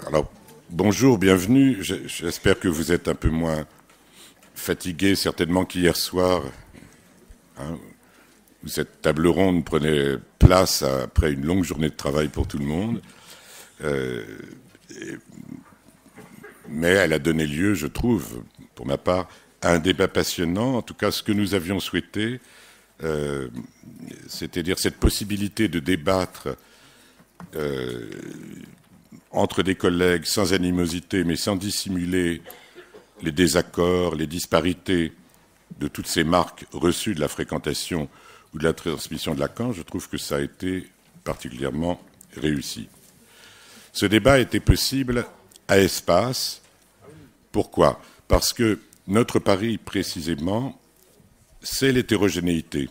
Alors, bonjour, bienvenue. J'espère que vous êtes un peu moins fatigués certainement qu'hier soir. Hein, où cette table ronde prenait place après une longue journée de travail pour tout le monde. Mais elle a donné lieu, je trouve, pour ma part, à un débat passionnant. En tout cas, ce que nous avions souhaité, c'est-à-dire cette possibilité de débattre entre des collègues sans animosité, mais sans dissimuler les désaccords, les disparités de toutes ces marques reçues de la fréquentation ou de la transmission de Lacan, je trouve que ça a été particulièrement réussi. Ce débat était possible à Espace. Pourquoi ? Parce que notre pari, précisément, c'est l'hétérogénéité.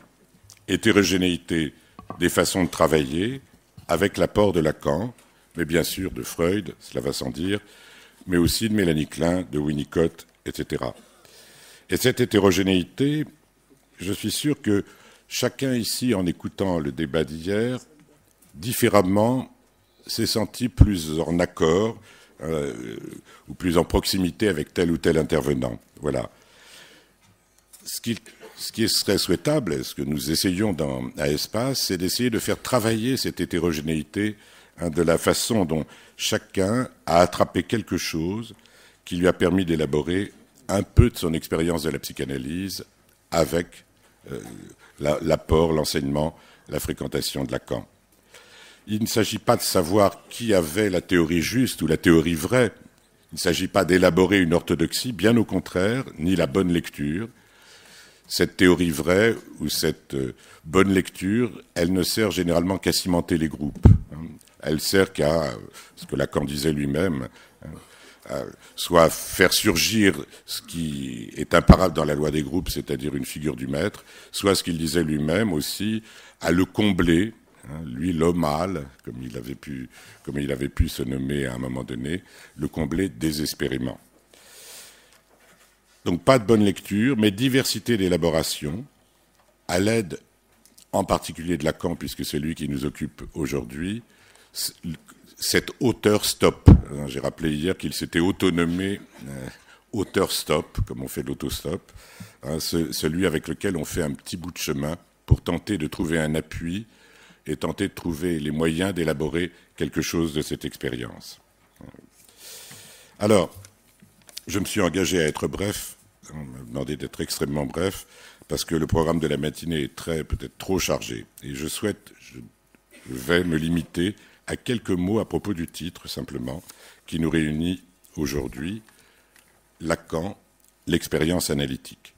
Hétérogénéité des façons de travailler, avec l'apport de Lacan, mais bien sûr de Freud, cela va sans dire, mais aussi de Mélanie Klein, de Winnicott, etc. Et cette hétérogénéité, je suis sûr que chacun ici, en écoutant le débat d'hier, différemment, s'est senti plus en accord ou plus en proximité avec tel ou tel intervenant. Voilà. Ce qui serait souhaitable, ce que nous essayons à Espace, c'est d'essayer de faire travailler cette hétérogénéité de la façon dont chacun a attrapé quelque chose qui lui a permis d'élaborer un peu de son expérience de la psychanalyse avec l'apport, l'enseignement, la fréquentation de Lacan. Il ne s'agit pas de savoir qui avait la théorie juste ou la théorie vraie. Il ne s'agit pas d'élaborer une orthodoxie, bien au contraire, ni la bonne lecture. Cette théorie vraie ou cette bonne lecture, elle ne sert généralement qu'à cimenter les groupes. Elle sert qu'à ce que Lacan disait lui-même, soit faire surgir ce qui est imparable dans la loi des groupes, c'est-à-dire une figure du maître, soit ce qu'il disait lui-même aussi, à le combler, lui l'homme mâle, comme il avait pu se nommer à un moment donné, le combler désespérément. Donc pas de bonne lecture, mais diversité d'élaboration, à l'aide en particulier de Lacan, puisque c'est lui qui nous occupe aujourd'hui, cet auteur stop. J'ai rappelé hier qu'il s'était autonomé auteur stop, comme on fait l'autostop, celui avec lequel on fait un petit bout de chemin pour tenter de trouver un appui et tenter de trouver les moyens d'élaborer quelque chose de cette expérience. Alors, je me suis engagé à être bref, on m'a demandé d'être extrêmement bref, parce que le programme de la matinée est peut-être trop chargé. Et je vais me limiter à quelques mots à propos du titre, simplement, qui nous réunit aujourd'hui, Lacan, l'expérience analytique.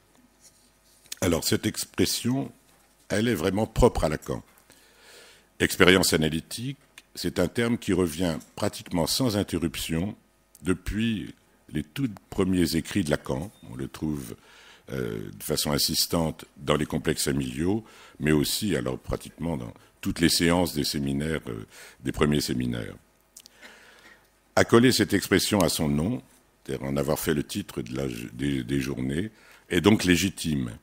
Alors, cette expression, elle est vraiment propre à Lacan. Expérience analytique, c'est un terme qui revient pratiquement sans interruption depuis les tout premiers écrits de Lacan. On le trouve de façon insistante dans les complexes familiaux, mais aussi, alors pratiquement dans toutes les séances des séminaires, des premiers séminaires. Accoler cette expression à son nom, c'est-à-dire en avoir fait le titre des journées, est donc légitime.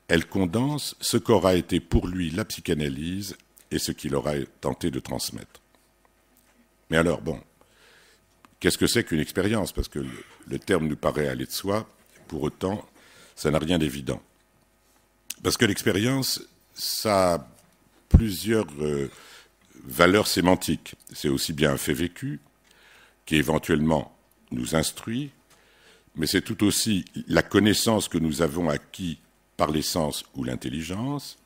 Elle condense ce qu'aura été pour lui la psychanalyse et ce qu'il aura tenté de transmettre. Mais alors, bon, qu'est-ce que c'est qu'une expérience ? Parce que le terme nous paraît aller de soi, pour autant, ça n'a rien d'évident. Parce que l'expérience, ça a plusieurs valeurs sémantiques. C'est aussi bien un fait vécu, qui éventuellement nous instruit, mais c'est tout aussi la connaissance que nous avons acquis par les sens ou l'intelligence.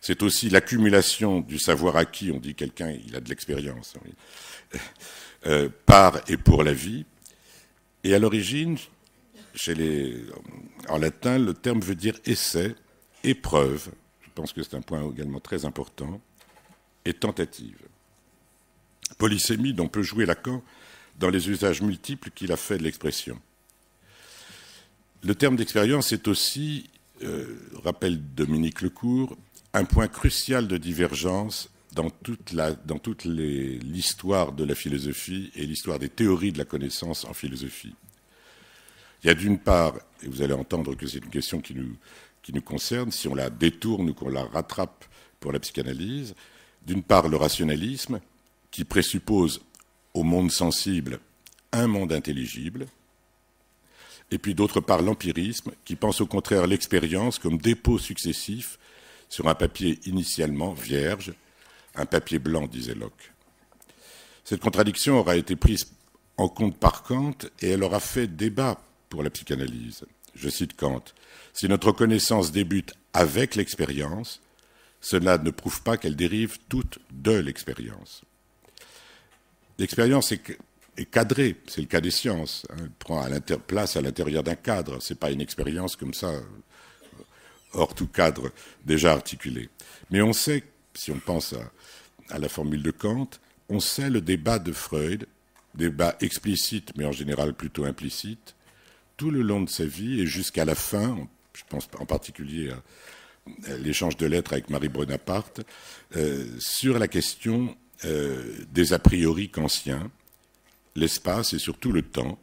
C'est aussi l'accumulation du savoir acquis, on dit quelqu'un, il a de l'expérience, oui, par et pour la vie. Et à l'origine, en latin, le terme veut dire essai, épreuve, je pense que c'est un point également très important, et tentative. Polysémie dont peut jouer Lacan dans les usages multiples qu'il a fait de l'expression. Le terme d'expérience est aussi, rappelle Dominique Lecourt, un point crucial de divergence dans toute l'histoire de la philosophie et l'histoire des théories de la connaissance en philosophie. Il y a d'une part, et vous allez entendre que c'est une question qui nous concerne, si on la détourne ou qu'on la rattrape pour la psychanalyse, D'une part, le rationalisme, qui présuppose au monde sensible un monde intelligible, et puis d'autre part l'empirisme, qui pense au contraire l'expérience comme dépôt successif sur un papier initialement vierge, un papier blanc, disait Locke. Cette contradiction aura été prise en compte par Kant et elle aura fait débat pour la psychanalyse. Je cite Kant, « Si notre connaissance débute avec l'expérience, cela ne prouve pas qu'elle dérive toute de l'expérience. » L'expérience est cadrée, c'est le cas des sciences. Elle prend place à l'intérieur d'un cadre. Ce n'est pas une expérience comme ça, hors tout cadre déjà articulé. Mais on sait, si on pense à la formule de Kant, on sait le débat de Freud, débat explicite, mais en général plutôt implicite, tout le long de sa vie et jusqu'à la fin, je pense en particulier à l'échange de lettres avec Marie Bonaparte, sur la question des a priori kantiens, l'espace et surtout le temps.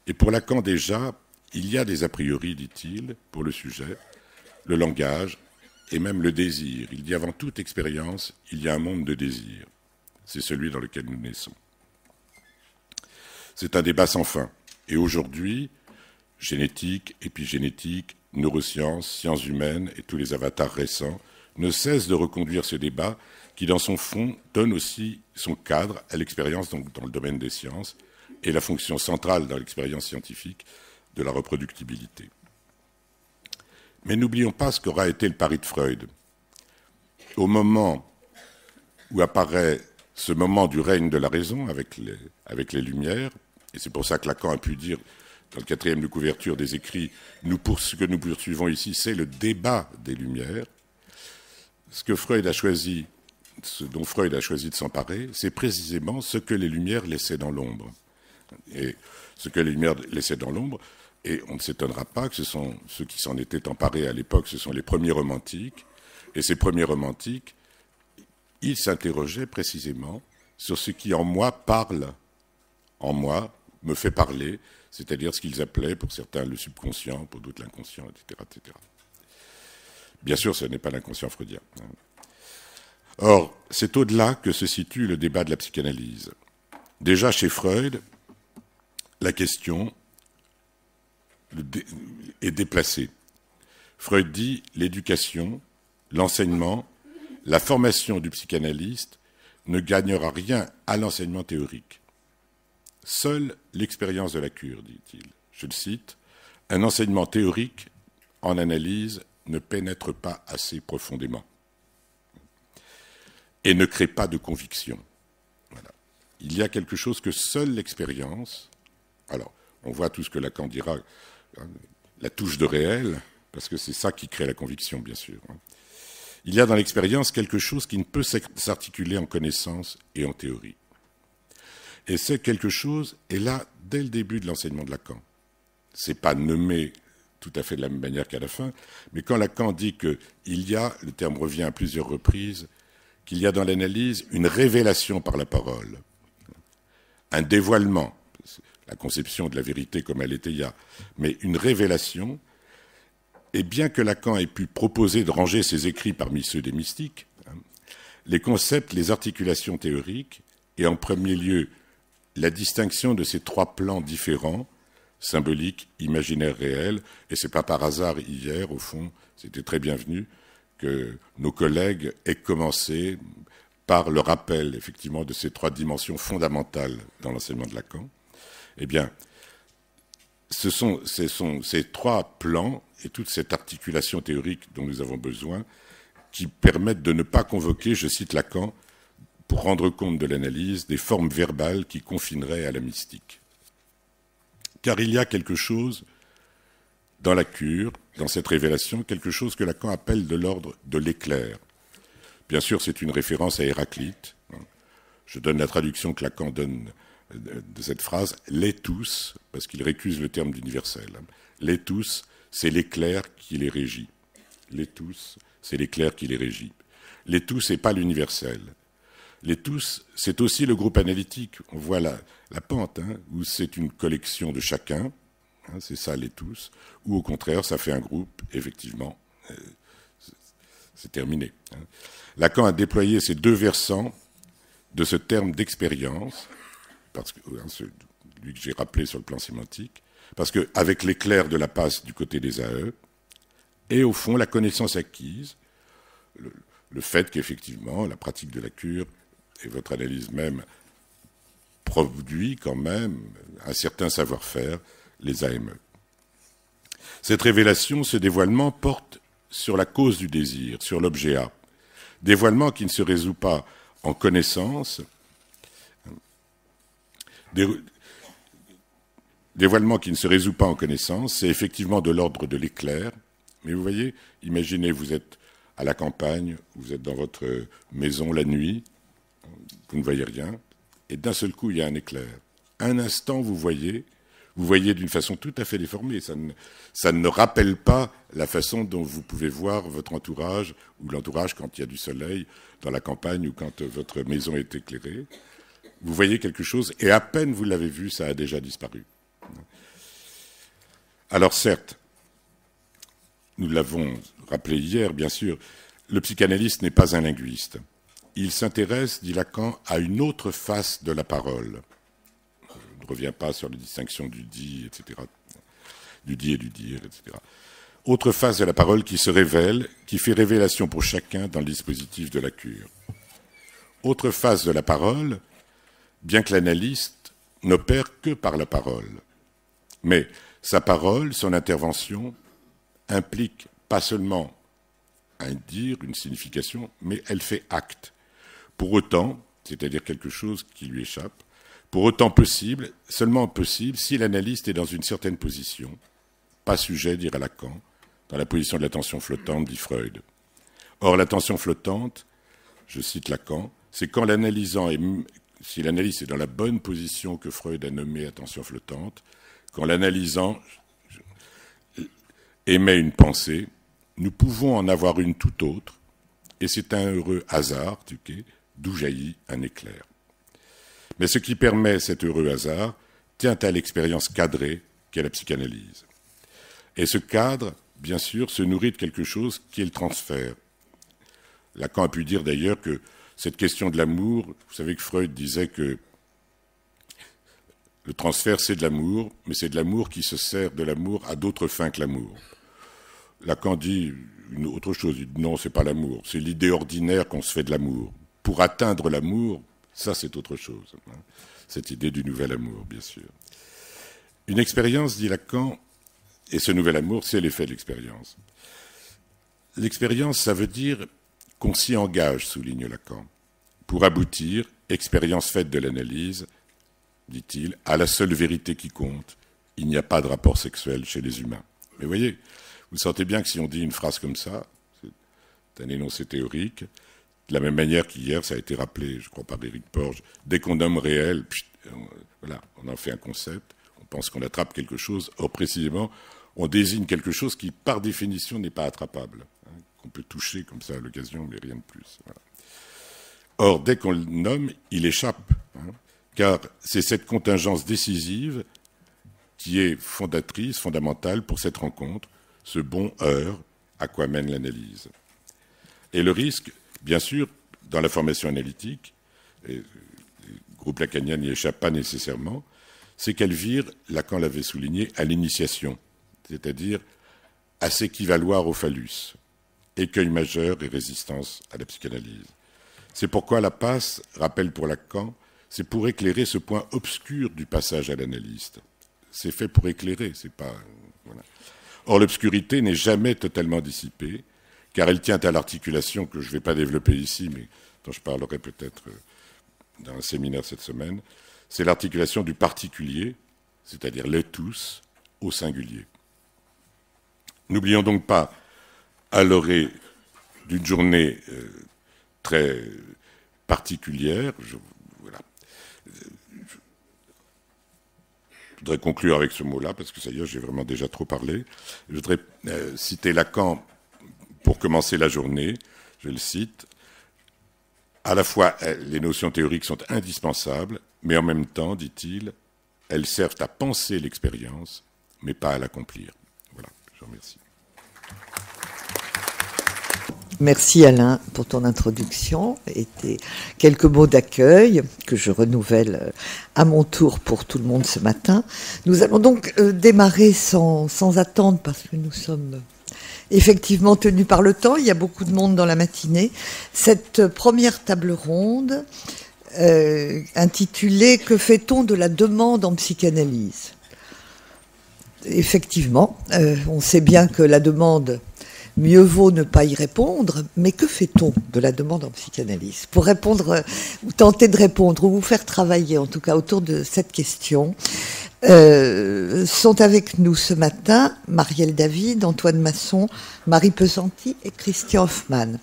Et pour Lacan déjà, il y a des a priori, dit-il, pour le sujet, le langage et même le désir. Il dit avant toute expérience, il y a un monde de désir. C'est celui dans lequel nous naissons. C'est un débat sans fin. Et aujourd'hui, génétique, épigénétique, neurosciences, sciences humaines et tous les avatars récents ne cessent de reconduire ce débat qui, dans son fond, donne aussi son cadre à l'expérience donc dans le domaine des sciences et la fonction centrale dans l'expérience scientifique de la reproductibilité. Mais n'oublions pas ce qu'aura été le pari de Freud. Au moment où apparaît ce moment du règne de la raison avec les Lumières, et c'est pour ça que Lacan a pu dire, dans le 4e de couverture des écrits, ce que nous poursuivons ici, c'est le débat des Lumières. Ce dont Freud a choisi de s'emparer, c'est précisément ce que les Lumières laissaient dans l'ombre. Et ce que les Lumières laissaient dans l'ombre, et on ne s'étonnera pas que ce sont ceux qui s'en étaient emparés à l'époque, ce sont les premiers romantiques, et ces premiers romantiques, ils s'interrogeaient précisément sur ce qui en moi parle, en moi me fait parler, c'est-à-dire ce qu'ils appelaient pour certains le subconscient, pour d'autres l'inconscient, etc., etc. Bien sûr, ce n'est pas l'inconscient freudien. Or, c'est au-delà que se situe le débat de la psychanalyse. Déjà chez Freud, la question est déplacée. Freud dit l'éducation, l'enseignement, la formation du psychanalyste ne gagnera rien à l'enseignement théorique. Seule l'expérience de la cure, dit-il. Je le cite, « Un enseignement théorique en analyse ne pénètre pas assez profondément et ne crée pas de conviction. » Voilà. Il y a quelque chose que seule l'expérience, alors on voit tout ce que Lacan dira, la touche de réel, parce que c'est ça qui crée la conviction, bien sûr. Il y a dans l'expérience quelque chose qui ne peut s'articuler en connaissance et en théorie. Et c'est quelque chose est là dès le début de l'enseignement de Lacan. Ce n'est pas nommé tout à fait de la même manière qu'à la fin, mais quand Lacan dit qu'il y a, le terme revient à plusieurs reprises, qu'il y a dans l'analyse une révélation par la parole, un dévoilement, la conception de la vérité comme elle était il y a, mais une révélation. Et bien que Lacan ait pu proposer de ranger ses écrits parmi ceux des mystiques, les concepts, les articulations théoriques, et en premier lieu la distinction de ces trois plans différents, symbolique, imaginaire, réel, et c'est pas par hasard hier, au fond, c'était très bienvenu que nos collègues aient commencé par le rappel, effectivement, de ces trois dimensions fondamentales dans l'enseignement de Lacan. Eh bien, ce sont ces trois plans et toute cette articulation théorique dont nous avons besoin qui permettent de ne pas convoquer, je cite Lacan, pour rendre compte de l'analyse, des formes verbales qui confineraient à la mystique. Car il y a quelque chose dans la cure, dans cette révélation, quelque chose que Lacan appelle de l'ordre de l'éclair. Bien sûr, c'est une référence à Héraclite. Je donne la traduction que Lacan donne de cette phrase, « l'éthos », parce qu'il récuse le terme d'universel. L'éthos, c'est l'éclair qui les régit. L'éthos, c'est l'éclair qui les régit. L'éthos, c'est pas l'universel. L'éthos, c'est aussi le groupe analytique. On voit la pente, où c'est une collection de chacun, c'est ça l'éthos, ou au contraire, ça fait un groupe, effectivement. c'est terminé. Lacan a déployé ces deux versants de ce terme d'expérience, parce que celui que j'ai rappelé sur le plan sémantique, parce qu'avec l'éclair de la passe du côté des AE, et au fond la connaissance acquise, le fait qu'effectivement la pratique de la cure et votre analyse même produit quand même un certain savoir-faire, les AME. Cette révélation, ce dévoilement porte sur la cause du désir, sur l'objet A. Dévoilement qui ne se résout pas en connaissance, dévoilement qui ne se résout pas en connaissance, c'est effectivement de l'ordre de l'éclair. Mais vous voyez, imaginez, vous êtes à la campagne, vous êtes dans votre maison la nuit, vous ne voyez rien, et d'un seul coup, il y a un éclair. Un instant, vous voyez d'une façon tout à fait déformée. Ça ne rappelle pas la façon dont vous pouvez voir votre entourage, ou l'entourage quand il y a du soleil dans la campagne, ou quand votre maison est éclairée. Vous voyez quelque chose, et à peine vous l'avez vu, ça a déjà disparu. Alors certes, nous l'avons rappelé hier, bien sûr, le psychanalyste n'est pas un linguiste. Il s'intéresse, dit Lacan, à une autre face de la parole. Je ne reviens pas sur la distinction du dit, etc., du dit et du dire, etc. Autre face de la parole qui se révèle, qui fait révélation pour chacun dans le dispositif de la cure. Autre face de la parole, bien que l'analyste n'opère que par la parole. Mais sa parole, son intervention, implique pas seulement un dire, une signification, mais elle fait acte. Pour autant, c'est-à-dire quelque chose qui lui échappe, pour autant possible, seulement possible, si l'analyste est dans une certaine position, pas sujet, dira Lacan, dans la position de l'attention flottante, dit Freud. Or, l'attention flottante, je cite Lacan, c'est quand l'analysant si l'analyste est dans la bonne position que Freud a nommée attention flottante, quand l'analysant émet une pensée, nous pouvons en avoir une tout autre, et c'est un heureux hasard, d'où jaillit un éclair. Mais ce qui permet cet heureux hasard tient à l'expérience cadrée qu'est la psychanalyse. Et ce cadre, bien sûr, se nourrit de quelque chose qui est le transfert. Lacan a pu dire d'ailleurs que cette question de l'amour, vous savez que Freud disait que le transfert, c'est de l'amour, mais c'est de l'amour qui se sert de l'amour à d'autres fins que l'amour. Lacan dit une autre chose, il dit non, c'est pas l'amour, c'est l'idée ordinaire qu'on se fait de l'amour. Pour atteindre l'amour, ça c'est autre chose. Cette idée du nouvel amour, bien sûr. Une expérience, dit Lacan, et ce nouvel amour, c'est l'effet de l'expérience. L'expérience, ça veut dire qu'on s'y engage, souligne Lacan, pour aboutir, expérience faite de l'analyse, dit-il, à la seule vérité qui compte. Il n'y a pas de rapport sexuel chez les humains. Mais voyez, vous sentez bien que si on dit une phrase comme ça, c'est un énoncé théorique, de la même manière qu'hier, ça a été rappelé, je crois, par Éric Porges, dès qu'on nomme réel, voilà, on en fait un concept, on pense qu'on attrape quelque chose, or précisément, on désigne quelque chose qui, par définition, n'est pas attrapable, qu'on peut toucher comme ça à l'occasion, mais rien de plus. Voilà. Or, dès qu'on le nomme, il échappe, car c'est cette contingence décisive qui est fondatrice, fondamentale pour cette rencontre, ce bon heure à quoi mène l'analyse. Et le risque, bien sûr, dans la formation analytique, et le groupe lacanien n'y échappe pas nécessairement, c'est qu'elle vire, Lacan l'avait souligné, à l'initiation, c'est-à-dire à s'équivaloir au phallus, écueil majeur et résistance à la psychanalyse. C'est pourquoi la passe, rappelle pour Lacan, c'est pour éclairer ce point obscur du passage à l'analyste. C'est fait pour éclairer, c'est pas... Voilà. Or, l'obscurité n'est jamais totalement dissipée, car elle tient à l'articulation que je ne vais pas développer ici, mais dont je parlerai peut-être dans un séminaire cette semaine. C'est l'articulation du particulier, c'est-à-dire les tous, au singulier. N'oublions donc pas, à l'orée d'une journée très particulière, je voudrais conclure avec ce mot-là, parce que ça y est, j'ai vraiment déjà trop parlé. Je voudrais citer Lacan pour commencer la journée, je le cite. À la fois, les notions théoriques sont indispensables, mais en même temps, dit-il, elles servent à penser l'expérience, mais pas à l'accomplir. Voilà, je vous remercie. Merci Alain pour ton introduction et tes quelques mots d'accueil que je renouvelle à mon tour pour tout le monde ce matin. Nous allons donc démarrer sans attendre parce que nous sommes effectivement tenus par le temps. Il y a beaucoup de monde dans la matinée. Cette première table ronde intitulée « Que fait-on de la demande en psychanalyse ?» Effectivement, on sait bien que la demande... Mieux vaut ne pas y répondre, mais que fait-on de la demande en psychanalyse? Pour répondre, ou tenter de répondre, ou vous faire travailler, en tout cas, autour de cette question, sont avec nous ce matin Marielle David, Antoine Masson, Marie Pesanti et Christian Hoffmann.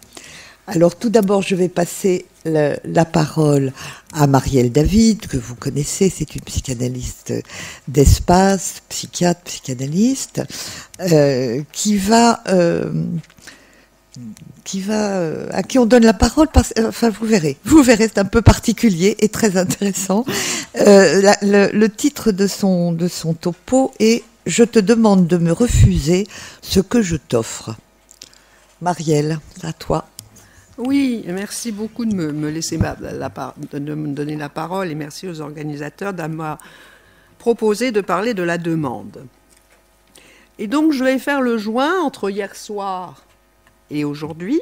Alors, tout d'abord, je vais passer la parole à Marielle David, que vous connaissez, c'est une psychanalyste d'espace, psychiatre, psychanalyste, à qui on donne la parole, enfin vous verrez, c'est un peu particulier et très intéressant. Le titre de son topo est « Je te demande de me refuser ce que je t'offre ». Marielle, à toi. Oui, merci beaucoup de me laisser de me donner la parole et merci aux organisateurs d'avoir proposé de parler de la demande. Et donc je vais faire le joint entre hier soir et aujourd'hui,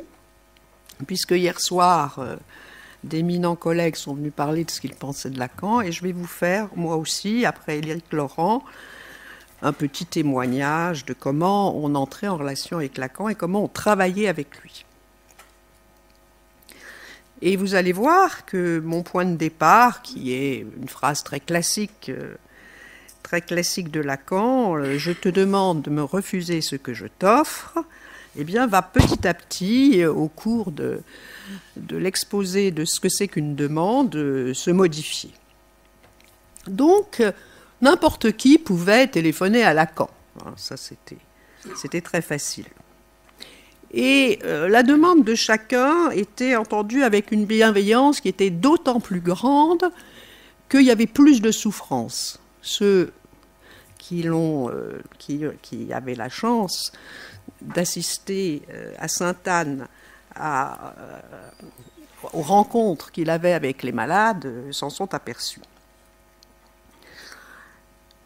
puisque hier soir, d'éminents collègues sont venus parler de ce qu'ils pensaient de Lacan, et je vais vous faire, moi aussi, après Éric Laurent, un petit témoignage de comment on entrait en relation avec Lacan et comment on travaillait avec lui. Et vous allez voir que mon point de départ, qui est une phrase très classique de Lacan, « Je te demande de me refuser ce que je t'offre », eh bien, va petit à petit, au cours de l'exposé de ce que c'est qu'une demande, se modifier. Donc, n'importe qui pouvait téléphoner à Lacan. Ça, c'était très facile. Et la demande de chacun était entendue avec une bienveillance qui était d'autant plus grande qu'il y avait plus de souffrance. Ceux qui avaient la chance d'assister à Sainte-Anne aux rencontres qu'il avait avec les malades s'en sont aperçus.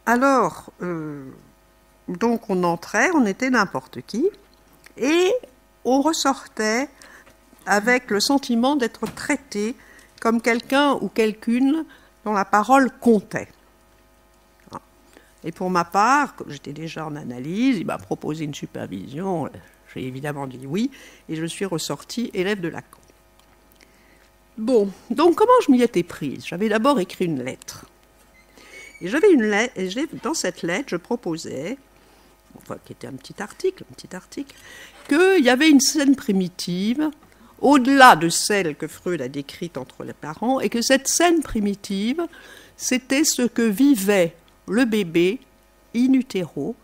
Alors, donc on entrait, on était n'importe qui, et on ressortait avec le sentiment d'être traité comme quelqu'un ou quelqu'une dont la parole comptait. Et pour ma part, comme j'étais déjà en analyse, il m'a proposé une supervision, j'ai évidemment dit oui, et je suis ressortie élève de Lacan. Bon, donc comment je m'y étais prise? J'avais d'abord écrit une lettre. Et j'avais une lettre, et dans cette lettre, je proposais, enfin, qui était un petit article, qu'il y avait une scène primitive, au-delà de celle que Freud a décrite entre les parents, et que cette scène primitive, c'était ce que vivait le bébé in utero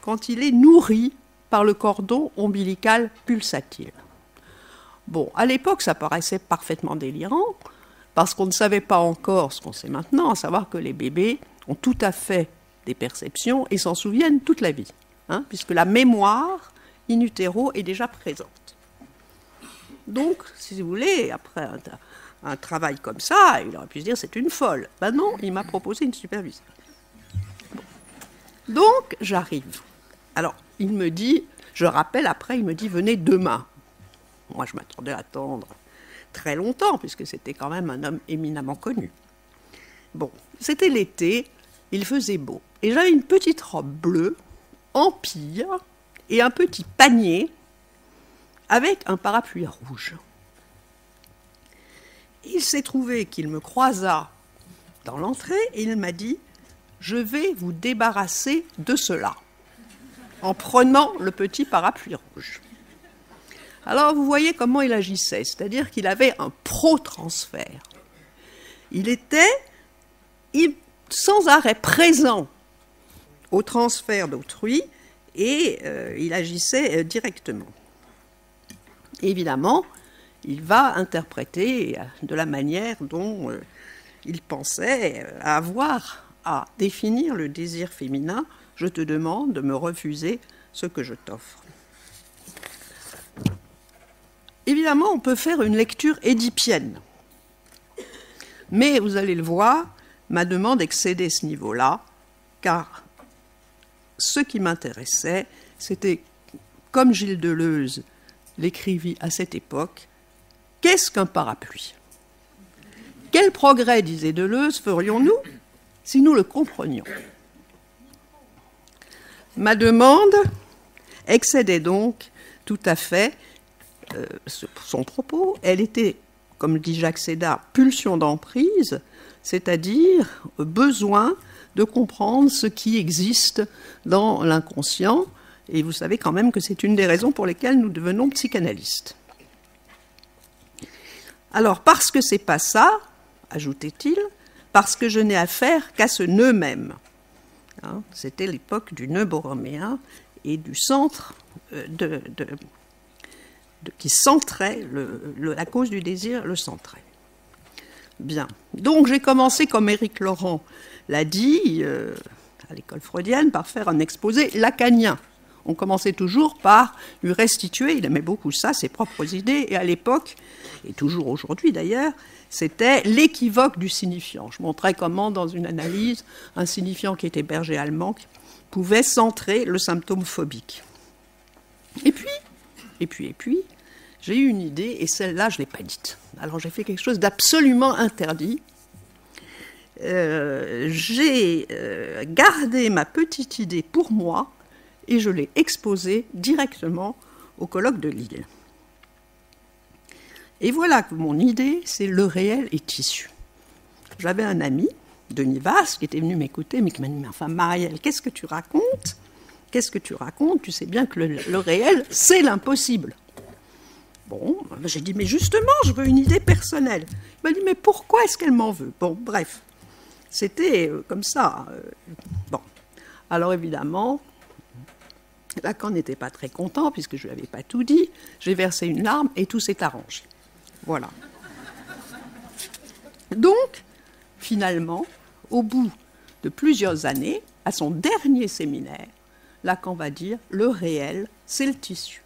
quand il est nourri par le cordon ombilical pulsatile. Bon, à l'époque, ça paraissait parfaitement délirant, parce qu'on ne savait pas encore ce qu'on sait maintenant, à savoir que les bébés ont tout à fait des perceptions et s'en souviennent toute la vie, puisque la mémoire in utero est déjà présente. Donc, si vous voulez, après un travail comme ça, il aurait pu se dire c'est une folle. Ben non, il m'a proposé une supervision. Bon. Donc, j'arrive. Alors, il me dit, je rappelle après, il me dit venez demain. Moi, je m'attendais à attendre très longtemps, puisque c'était quand même un homme éminemment connu. Bon, c'était l'été, il faisait beau. Et j'avais une petite robe bleue, empire, et un petit panier avec un parapluie rouge. Il s'est trouvé qu'il me croisa dans l'entrée et il m'a dit « Je vais vous débarrasser de cela » en prenant le petit parapluie rouge. Alors vous voyez comment il agissait, c'est-à-dire qu'il avait un pro-transfert. Il était sans arrêt présent au transfert d'autrui et il agissait directement. Évidemment, il va interpréter de la manière dont il pensait avoir à définir le désir féminin. Je te demande de me refuser ce que je t'offre. évidemment, on peut faire une lecture édipienne. Mais vous allez le voir, ma demande excédait ce niveau-là, car ce qui m'intéressait, c'était, comme Gilles Deleuze l'écrivit à cette époque, qu'est-ce qu'un parapluie? Quel progrès, disait Deleuze, ferions-nous si nous le comprenions? Ma demande excédait donc tout à fait son propos. Elle était, comme dit Jacques Sédar, pulsion d'emprise, c'est-à-dire besoin de comprendre ce qui existe dans l'inconscient. Et vous savez quand même que c'est une des raisons pour lesquelles nous devenons psychanalystes. Alors, parce que c'est pas ça, ajoutait-il, parce que je n'ai affaire qu'à ce nœud même. Hein, c'était l'époque du nœud borroméen et du centre qui centrait, la cause du désir le centrait. Bien. Donc j'ai commencé, comme Éric Laurent l'a dit, à l'école freudienne, par faire un exposé lacanien. On commençait toujours par lui restituer, il aimait beaucoup ça, ses propres idées, et à l'époque, et toujours aujourd'hui d'ailleurs, c'était l'équivoque du signifiant. Je montrais comment, dans une analyse, un signifiant qui était berger allemand pouvait centrer le symptôme phobique. Et puis, j'ai eu une idée, et celle-là, je ne l'ai pas dite. Alors j'ai fait quelque chose d'absolument interdit. J'ai gardé ma petite idée pour moi, et je l'ai exposée directement au colloque de Lille. Et voilà que mon idée, c'est le réel est tissu. J'avais un ami, Denis Vasse, qui était venu m'écouter, mais qui m'a dit « Mais enfin, Marielle, qu'est-ce que tu racontes ? Qu'est-ce que tu racontes ? Tu sais bien que le réel, c'est l'impossible. » Bon, j'ai dit « Mais justement, je veux une idée personnelle. » Il m'a dit « Mais pourquoi est-ce qu'elle m'en veut ?» Bon, bref, c'était comme ça. Bon, alors évidemment, Lacan n'était pas très content, puisque je ne lui avais pas tout dit. J'ai versé une larme et tout s'est arrangé. Voilà. Donc, finalement, au bout de plusieurs années, à son dernier séminaire, Lacan va dire « Le réel, c'est le tissu ».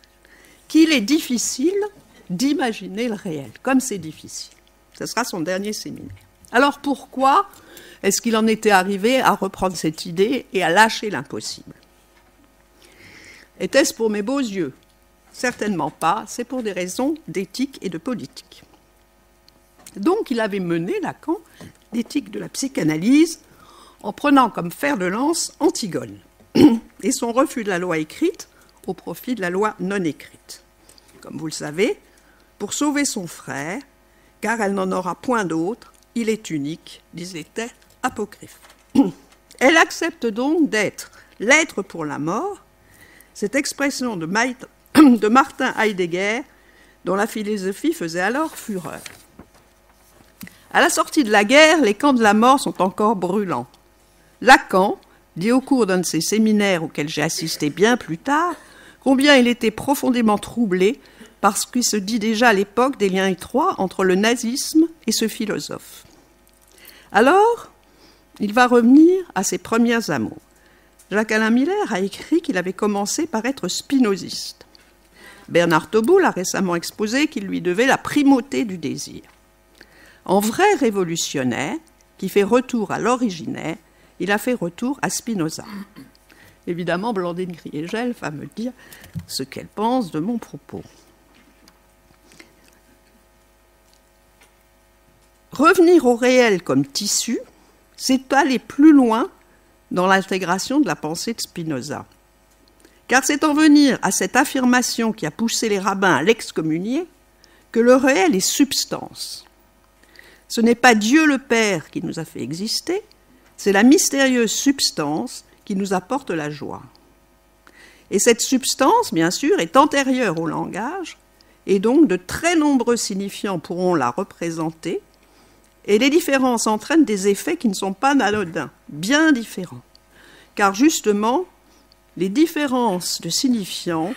Qu'il est difficile d'imaginer le réel, comme c'est difficile. Ce sera son dernier séminaire. Alors pourquoi est-ce qu'il en était arrivé à reprendre cette idée et à lâcher l'impossible? Était-ce pour mes beaux yeux? Certainement pas, c'est pour des raisons d'éthique et de politique. Donc il avait mené, Lacan, l'éthique de la psychanalyse en prenant comme fer de lance Antigone et son refus de la loi écrite au profit de la loi non écrite. Comme vous le savez, pour sauver son frère, car elle n'en aura point d'autre, il est unique, disait-elle apocryphe. Elle accepte donc d'être l'être pour la mort, cette expression de Martin Heidegger, dont la philosophie faisait alors fureur. À la sortie de la guerre, les camps de la mort sont encore brûlants. Lacan dit au cours d'un de ces séminaires auxquels j'ai assisté bien plus tard, combien il était profondément troublé parce qu'il se dit déjà à l'époque des liens étroits entre le nazisme et ce philosophe. Alors, il va revenir à ses premiers amours. Jacques-Alain Miller a écrit qu'il avait commencé par être spinoziste. Bernard Tauboul a récemment exposé qu'il lui devait la primauté du désir. En vrai révolutionnaire, qui fait retour à l'originaire, il a fait retour à Spinoza. Évidemment, Blandine Kriegel va me dire ce qu'elle pense de mon propos. Revenir au réel comme tissu, c'est aller plus loin dans l'intégration de la pensée de Spinoza. Car c'est en venir à cette affirmation qui a poussé les rabbins à l'excommunier que le réel est substance. Ce n'est pas Dieu le Père qui nous a fait exister, c'est la mystérieuse substance qui nous apporte la joie. Et cette substance, bien sûr, est antérieure au langage, et donc de très nombreux signifiants pourront la représenter, et les différences entraînent des effets qui ne sont pas anodins, bien différents. Car justement, les différences de signifiants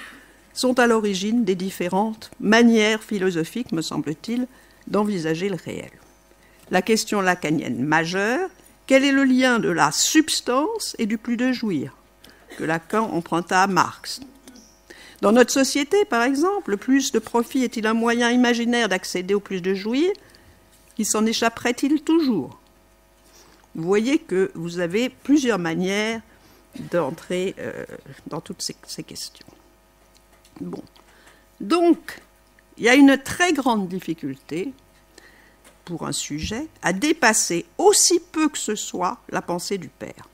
sont à l'origine des différentes manières philosophiques, me semble-t-il, d'envisager le réel. La question lacanienne majeure, quel est le lien de la substance et du plus de jouir, que Lacan emprunta à Marx? Dans notre société, par exemple, le plus de profit est-il un moyen imaginaire d'accéder au plus de jouir? Qui s'en échapperait-il toujours? Vous voyez que vous avez plusieurs manières d'entrer dans toutes ces questions. Bon. Donc, il y a une très grande difficulté pour un sujet à dépasser aussi peu que ce soit la pensée du père.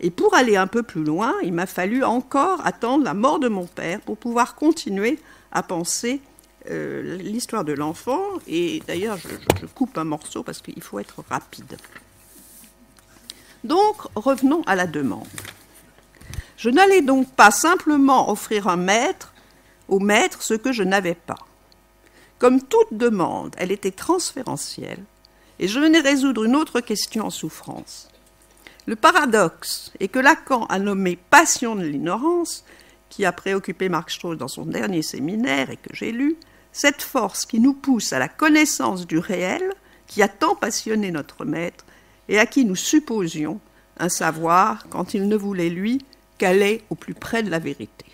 Et pour aller un peu plus loin, il m'a fallu encore attendre la mort de mon père pour pouvoir continuer à penser l'histoire de l'enfant. Et d'ailleurs, je coupe un morceau parce qu'il faut être rapide. Donc, revenons à la demande. Je n'allais donc pas simplement offrir au maître ce que je n'avais pas. Comme toute demande, elle était transférentielle, et je venais résoudre une autre question en souffrance. Le paradoxe est que Lacan a nommé passion de l'ignorance, qui a préoccupé Mark Strauss dans son dernier séminaire et que j'ai lu, cette force qui nous pousse à la connaissance du réel, qui a tant passionné notre maître, et à qui nous supposions un savoir quand il ne voulait, lui, qu'aller au plus près de la vérité.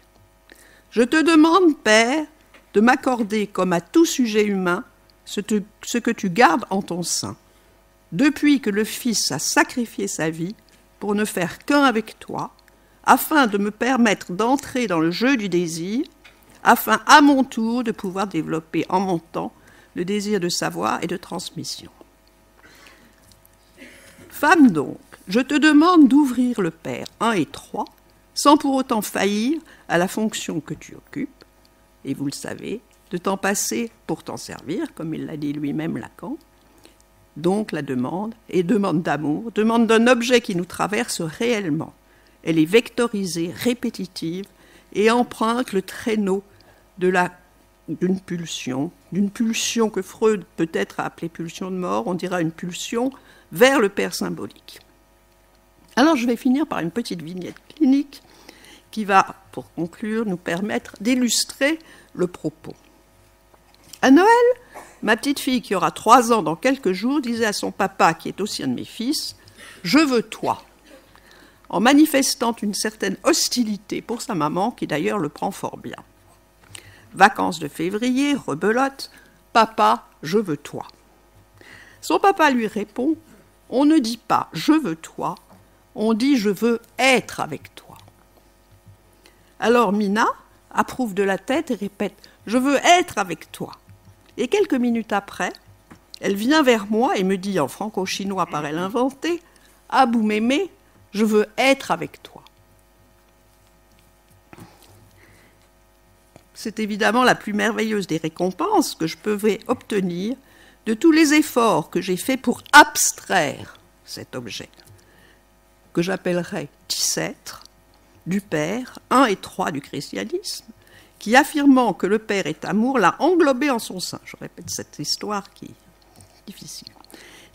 Je te demande, Père, de m'accorder, comme à tout sujet humain, ce que tu gardes en ton sein, depuis que le Fils a sacrifié sa vie pour ne faire qu'un avec toi, afin de me permettre d'entrer dans le jeu du désir, afin à mon tour de pouvoir développer en mon temps le désir de savoir et de transmission. Femme donc, je te demande d'ouvrir le Père 1 et 3, sans pour autant faillir à la fonction que tu occupes, et vous le savez, de t'en passer pour t'en servir, comme il l'a dit lui-même Lacan. Donc la demande est demande d'amour, demande d'un objet qui nous traverse réellement. Elle est vectorisée, répétitive, et emprunte le traîneau d'une pulsion que Freud peut-être a appelée pulsion de mort, on dira une pulsion vers le Père symbolique. Alors je vais finir par une petite vignette clinique qui va, pour conclure, nous permettre d'illustrer le propos. À Noël, ma petite fille qui aura 3 ans dans quelques jours disait à son papa, qui est aussi un de mes fils, « Je veux toi », en manifestant une certaine hostilité pour sa maman, qui d'ailleurs le prend fort bien. Vacances de février, rebelote, « Papa, je veux toi ». Son papa lui répond, « On ne dit pas « je veux toi », on dit « je veux être avec toi ». Alors Mina approuve de la tête et répète « je veux être avec toi ». Et quelques minutes après, elle vient vers moi et me dit en franco-chinois par elle inventé « Abou Mémé, je veux être avec toi ». C'est évidemment la plus merveilleuse des récompenses que je pouvais obtenir de tous les efforts que j'ai faits pour abstraire cet objet, que j'appellerais Tissêtre, du Père, 1 et 3 du christianisme, qui, affirmant que le Père est amour, l'a englobé en son sein. Je répète cette histoire qui est difficile.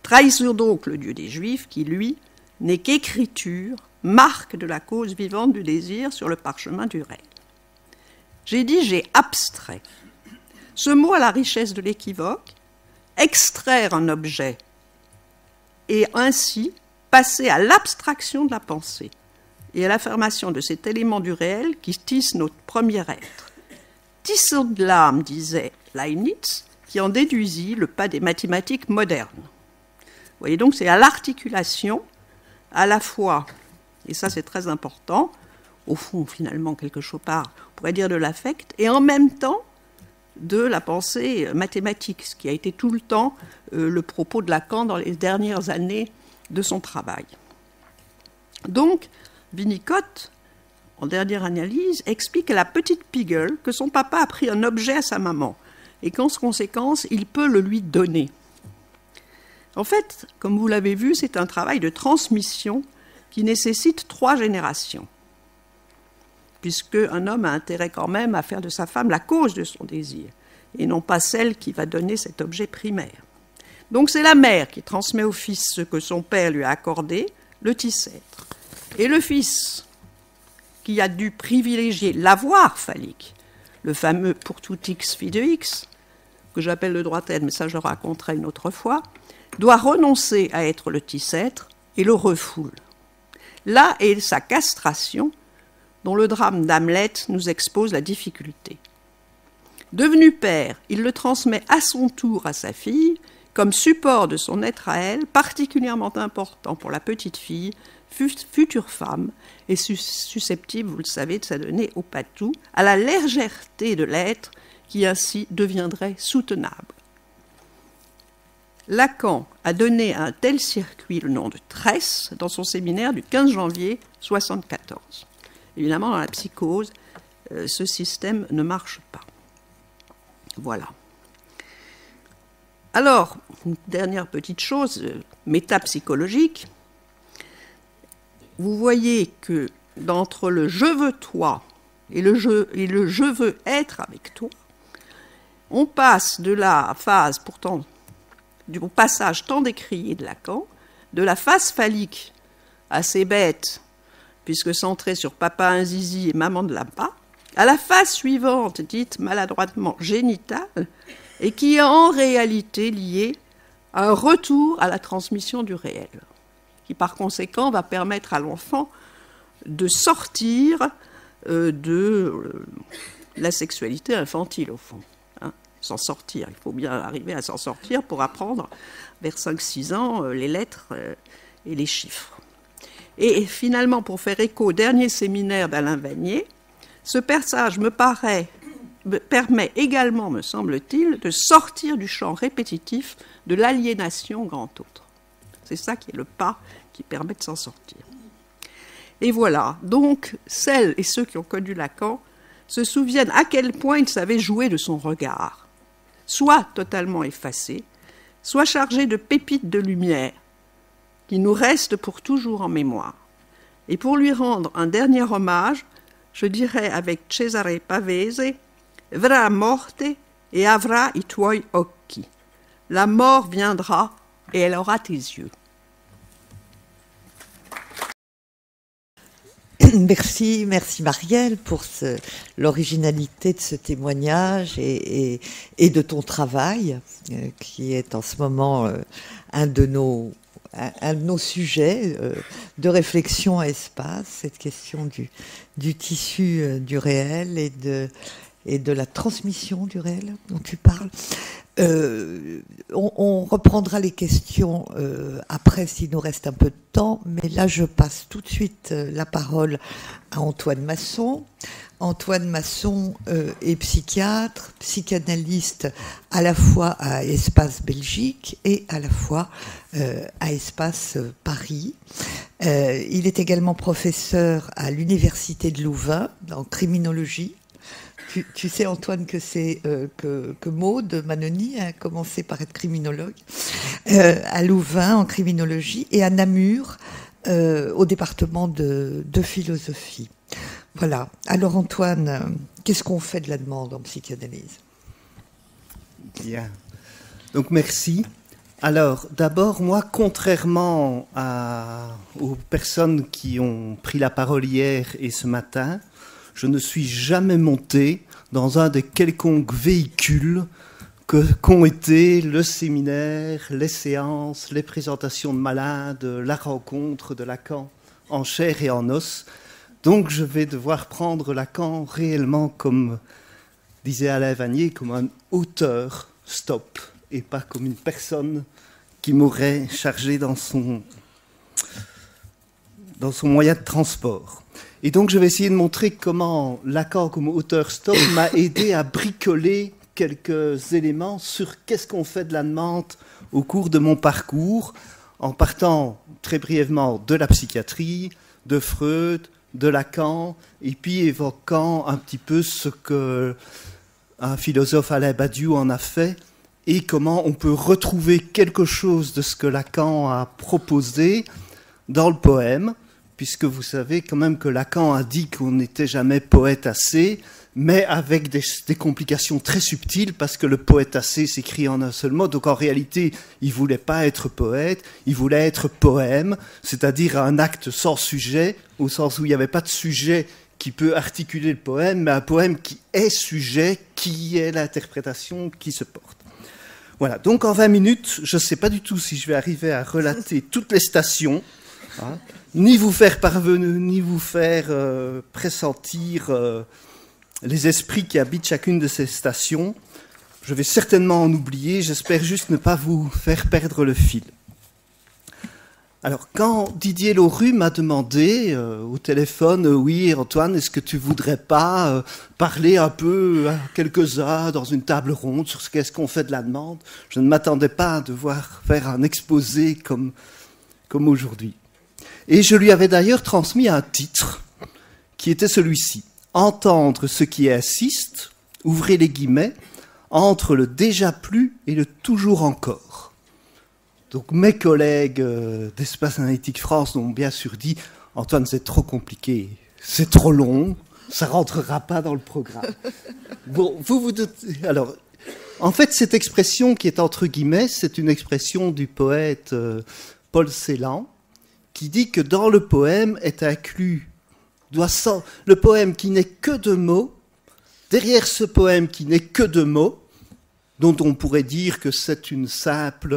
Trahissent donc le Dieu des Juifs, qui, lui, n'est qu'écriture, marque de la cause vivante du désir sur le parchemin du réel. J'ai dit, j'ai abstrait. Ce mot a la richesse de l'équivoque, extraire un objet et ainsi passer à l'abstraction de la pensée et à l'affirmation de cet élément du réel qui tisse notre premier être. Tissot de l'âme, disait Leibniz, qui en déduisit le pas des mathématiques modernes. Vous voyez donc, c'est à l'articulation, à la fois, et ça c'est très important, au fond finalement quelque chose part, on pourrait dire de l'affect, et en même temps de la pensée mathématique, ce qui a été tout le temps le propos de Lacan dans les dernières années de son travail. Donc, Winnicott, en dernière analyse, explique à la petite Piggle que son papa a pris un objet à sa maman et qu'en conséquence, il peut le lui donner. En fait, comme vous l'avez vu, c'est un travail de transmission qui nécessite 3 générations, puisque un homme a intérêt quand même à faire de sa femme la cause de son désir, et non pas celle qui va donner cet objet primaire. Donc c'est la mère qui transmet au fils ce que son père lui a accordé, le tissêtre. Et le fils, qui a dû privilégier l'avoir phallique, le fameux pour tout x phi de x, que j'appelle le droit N, mais ça je le raconterai une autre fois, doit renoncer à être le tissêtre et le refoule. Là est sa castration, dont le drame d'Hamlet nous expose la difficulté. Devenu père, il le transmet à son tour à sa fille, comme support de son être à elle, particulièrement important pour la petite fille, future femme, et susceptible, vous le savez, de s'adonner au patou, à la légèreté de l'être qui ainsi deviendrait soutenable. Lacan a donné à un tel circuit le nom de tresse dans son séminaire du 15 janvier 1974. Évidemment, dans la psychose, ce système ne marche pas. Voilà. Alors, une dernière petite chose, métapsychologique. Vous voyez que d'entre le « je veux toi » et le « je veux être avec toi », on passe de la phase, pourtant, du passage tant décrié de Lacan, de la phase phallique, assez bête, puisque centrée sur papa un zizi et maman de lapin, à la phase suivante, dite maladroitement génitale, et qui est en réalité liée à un retour à la transmission du réel, qui par conséquent va permettre à l'enfant de sortir de la sexualité infantile, au fond. S'en sortir, il faut bien arriver à s'en sortir pour apprendre vers 5-6 ans les lettres et les chiffres. Et finalement, pour faire écho au dernier séminaire d'Alain Vanier, ce passage me permet également, me semble-t-il, de sortir du champ répétitif de l'aliénation grand autre. C'est ça qui est le pas qui permet de s'en sortir. Et voilà, donc celles et ceux qui ont connu Lacan se souviennent à quel point il savait jouer de son regard, soit totalement effacé, soit chargé de pépites de lumière, qui nous restent pour toujours en mémoire. Et pour lui rendre un dernier hommage, je dirais avec Cesare Pavese, Verrà morte e avrà I tuoi occhi. La mort viendra et elle aura tes yeux. Merci Marielle pour l'originalité de ce témoignage et de ton travail, qui est en ce moment un de nos sujets de réflexion à espace, cette question du tissu du réel et de la transmission du réel dont tu parles. On reprendra les questions après s'il nous reste un peu de temps, mais là je passe tout de suite la parole à Antoine Masson. Antoine Masson est psychiatre, psychanalyste à la fois à Espace Belgique et à la fois à Espace Paris. Il est également professeur à l'Université de Louvain en criminologie. Tu sais, Antoine, que c'est que Maud Manoni a commencé par être criminologue à Louvain en criminologie et à Namur au département de philosophie. Voilà. Alors Antoine, qu'est-ce qu'on fait de la demande en psychanalyse ? Bien. Donc merci. Alors d'abord, moi, contrairement aux personnes qui ont pris la parole hier et ce matin, je ne suis jamais monté dans un des quelconques véhicules qu'ont été le séminaire, les séances, les présentations de malades, la rencontre de Lacan en chair et en os. Donc je vais devoir prendre Lacan réellement, comme disait Alain Vanier, comme un auteur stop et pas comme une personne qui m'aurait chargé dans son moyen de transport. Et donc, je vais essayer de montrer comment Lacan, comme auteur stop, m'a aidé à bricoler quelques éléments sur qu'est-ce qu'on fait de la demande au cours de mon parcours, en partant très brièvement de la psychiatrie, de Freud, de Lacan, et puis évoquant un petit peu ce que un philosophe, Alain Badiou, en a fait, et comment on peut retrouver quelque chose de ce que Lacan a proposé dans le poème, puisque vous savez quand même que Lacan a dit qu'on n'était jamais poète assez, mais avec des complications très subtiles, parce que le poète assez s'écrit en un seul mot. Donc en réalité, il ne voulait pas être poète, il voulait être poème, c'est-à-dire un acte sans sujet, au sens où il n'y avait pas de sujet qui peut articuler le poème, mais un poème qui est sujet, qui est l'interprétation qui se porte. Voilà, donc en 20 minutes, je ne sais pas du tout si je vais arriver à relater toutes les stations, hein, ni vous faire parvenir, ni vous faire pressentir les esprits qui habitent chacune de ces stations. Je vais certainement en oublier, j'espère juste ne pas vous faire perdre le fil. Alors, quand Didier Lauru m'a demandé au téléphone, oui, Antoine, est-ce que tu voudrais pas parler un peu à quelques-uns dans une table ronde sur ce qu'est-ce qu'on fait de la demande, je ne m'attendais pas à devoir faire un exposé comme aujourd'hui. Et je lui avais d'ailleurs transmis un titre qui était celui-ci. Entendre ce qui insiste, ouvrez les guillemets, entre le déjà plus et le toujours encore. Donc mes collègues d'Espace Analytique France m'ont bien sûr dit « Antoine, c'est trop compliqué, c'est trop long, ça rentrera pas dans le programme. » Bon, vous doutez... Alors, en fait, cette expression qui est entre guillemets, c'est une expression du poète Paul Celan, qui dit que dans le poème est inclus le poème qui n'est que de mots, derrière ce poème qui n'est que de mots, dont on pourrait dire que c'est une simple...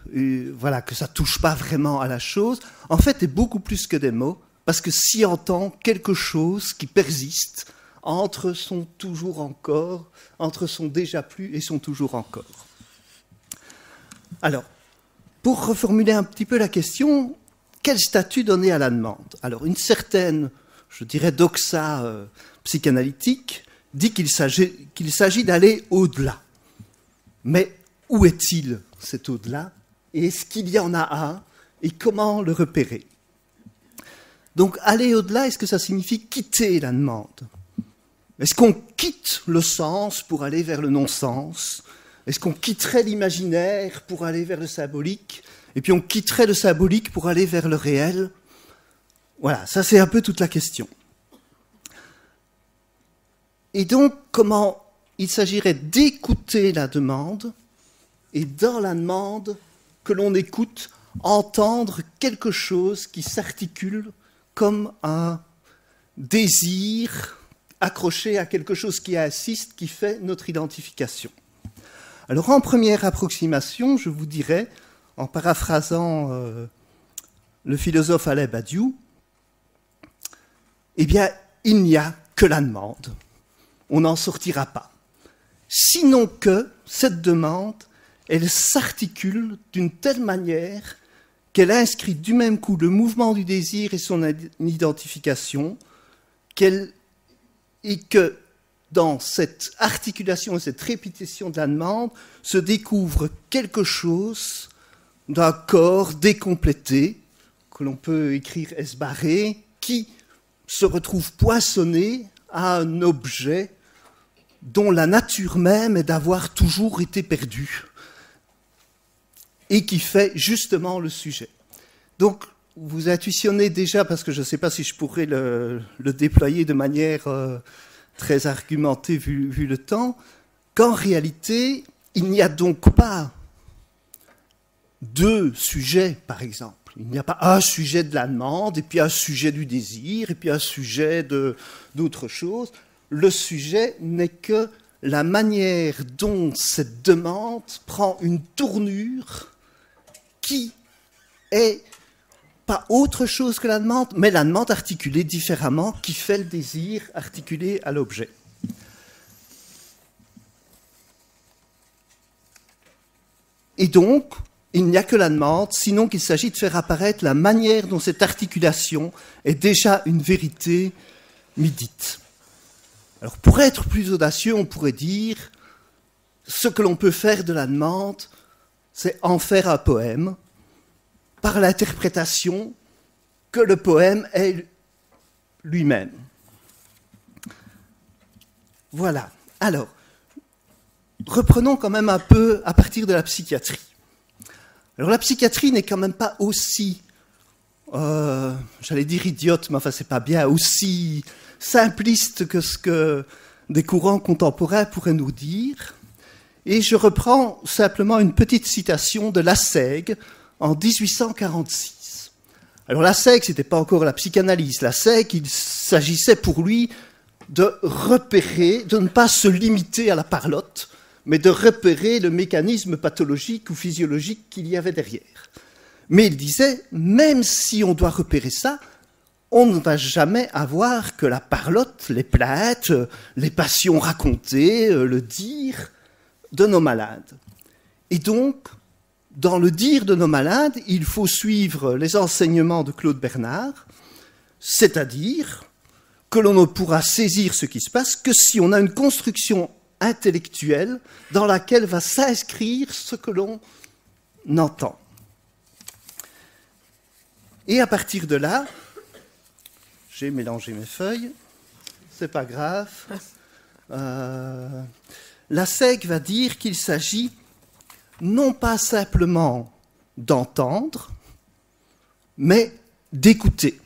voilà, que ça touche pas vraiment à la chose, en fait, est beaucoup plus que des mots, parce que s'y entend quelque chose qui persiste entre son toujours encore, entre son déjà plus et son toujours encore. Alors, pour reformuler un petit peu la question, quel statut donner à la demande? Alors, une certaine, je dirais, doxa psychanalytique dit qu'il s'agit d'aller au-delà. Mais où est-il, cet au-delà? Et est-ce qu'il y en a un? Et comment le repérer? Donc, aller au-delà, est-ce que ça signifie quitter la demande? Est-ce qu'on quitte le sens pour aller vers le non-sens? Est-ce qu'on quitterait l'imaginaire pour aller vers le symbolique? Et puis on quitterait le symbolique pour aller vers le réel? Voilà, ça c'est un peu toute la question. Et donc, comment il s'agirait d'écouter la demande, et dans la demande que l'on écoute, entendre quelque chose qui s'articule comme un désir accroché à quelque chose qui insiste, qui fait notre identification. Alors, en première approximation, je vous dirais, en paraphrasant le philosophe Alain Badiou, eh bien, il n'y a que la demande. On n'en sortira pas. Sinon que cette demande, elle s'articule d'une telle manière qu'elle inscrit du même coup le mouvement du désir et son identification, et que dans cette articulation et cette répétition de la demande se découvre quelque chose d'un corps décomplété, que l'on peut écrire esbarré, qui se retrouve poinçonné à un objet dont la nature même est d'avoir toujours été perdue, et qui fait justement le sujet. Donc, vous intuitionnez déjà, parce que je ne sais pas si je pourrais le déployer de manière très argumentée vu le temps, qu'en réalité, il n'y a donc pas deux sujets, par exemple. Il n'y a pas un sujet de la demande, et puis un sujet du désir, et puis un sujet d'autre chose. Le sujet n'est que la manière dont cette demande prend une tournure qui est pas autre chose que la demande, mais la demande articulée différemment, qui fait le désir articulé à l'objet. Et donc, il n'y a que la demande, sinon qu'il s'agit de faire apparaître la manière dont cette articulation est déjà une vérité midite. Alors, pour être plus audacieux, on pourrait dire, ce que l'on peut faire de la demande, c'est en faire un poème, par l'interprétation que le poème est lui-même. Voilà. Alors, reprenons quand même un peu à partir de la psychiatrie. Alors, la psychiatrie n'est quand même pas aussi, j'allais dire idiote, mais enfin, c'est pas bien, aussi simpliste que ce que des courants contemporains pourraient nous dire. Et je reprends simplement une petite citation de Lasègue, en 1846. Alors Lasègue, ce n'était pas encore la psychanalyse. Lasègue, il s'agissait pour lui de repérer, de ne pas se limiter à la parlotte, mais de repérer le mécanisme pathologique ou physiologique qu'il y avait derrière. Mais il disait, même si on doit repérer ça, on ne va jamais avoir que la parlotte, les plaintes, les passions racontées, le dire de nos malades. Et donc, dans le dire de nos malades, il faut suivre les enseignements de Claude Bernard, c'est-à-dire que l'on ne pourra saisir ce qui se passe que si on a une construction intellectuelle dans laquelle va s'inscrire ce que l'on entend. Et à partir de là, j'ai mélangé mes feuilles, c'est pas grave. Lasègue va dire qu'il s'agit non pas simplement d'entendre, mais d'écouter.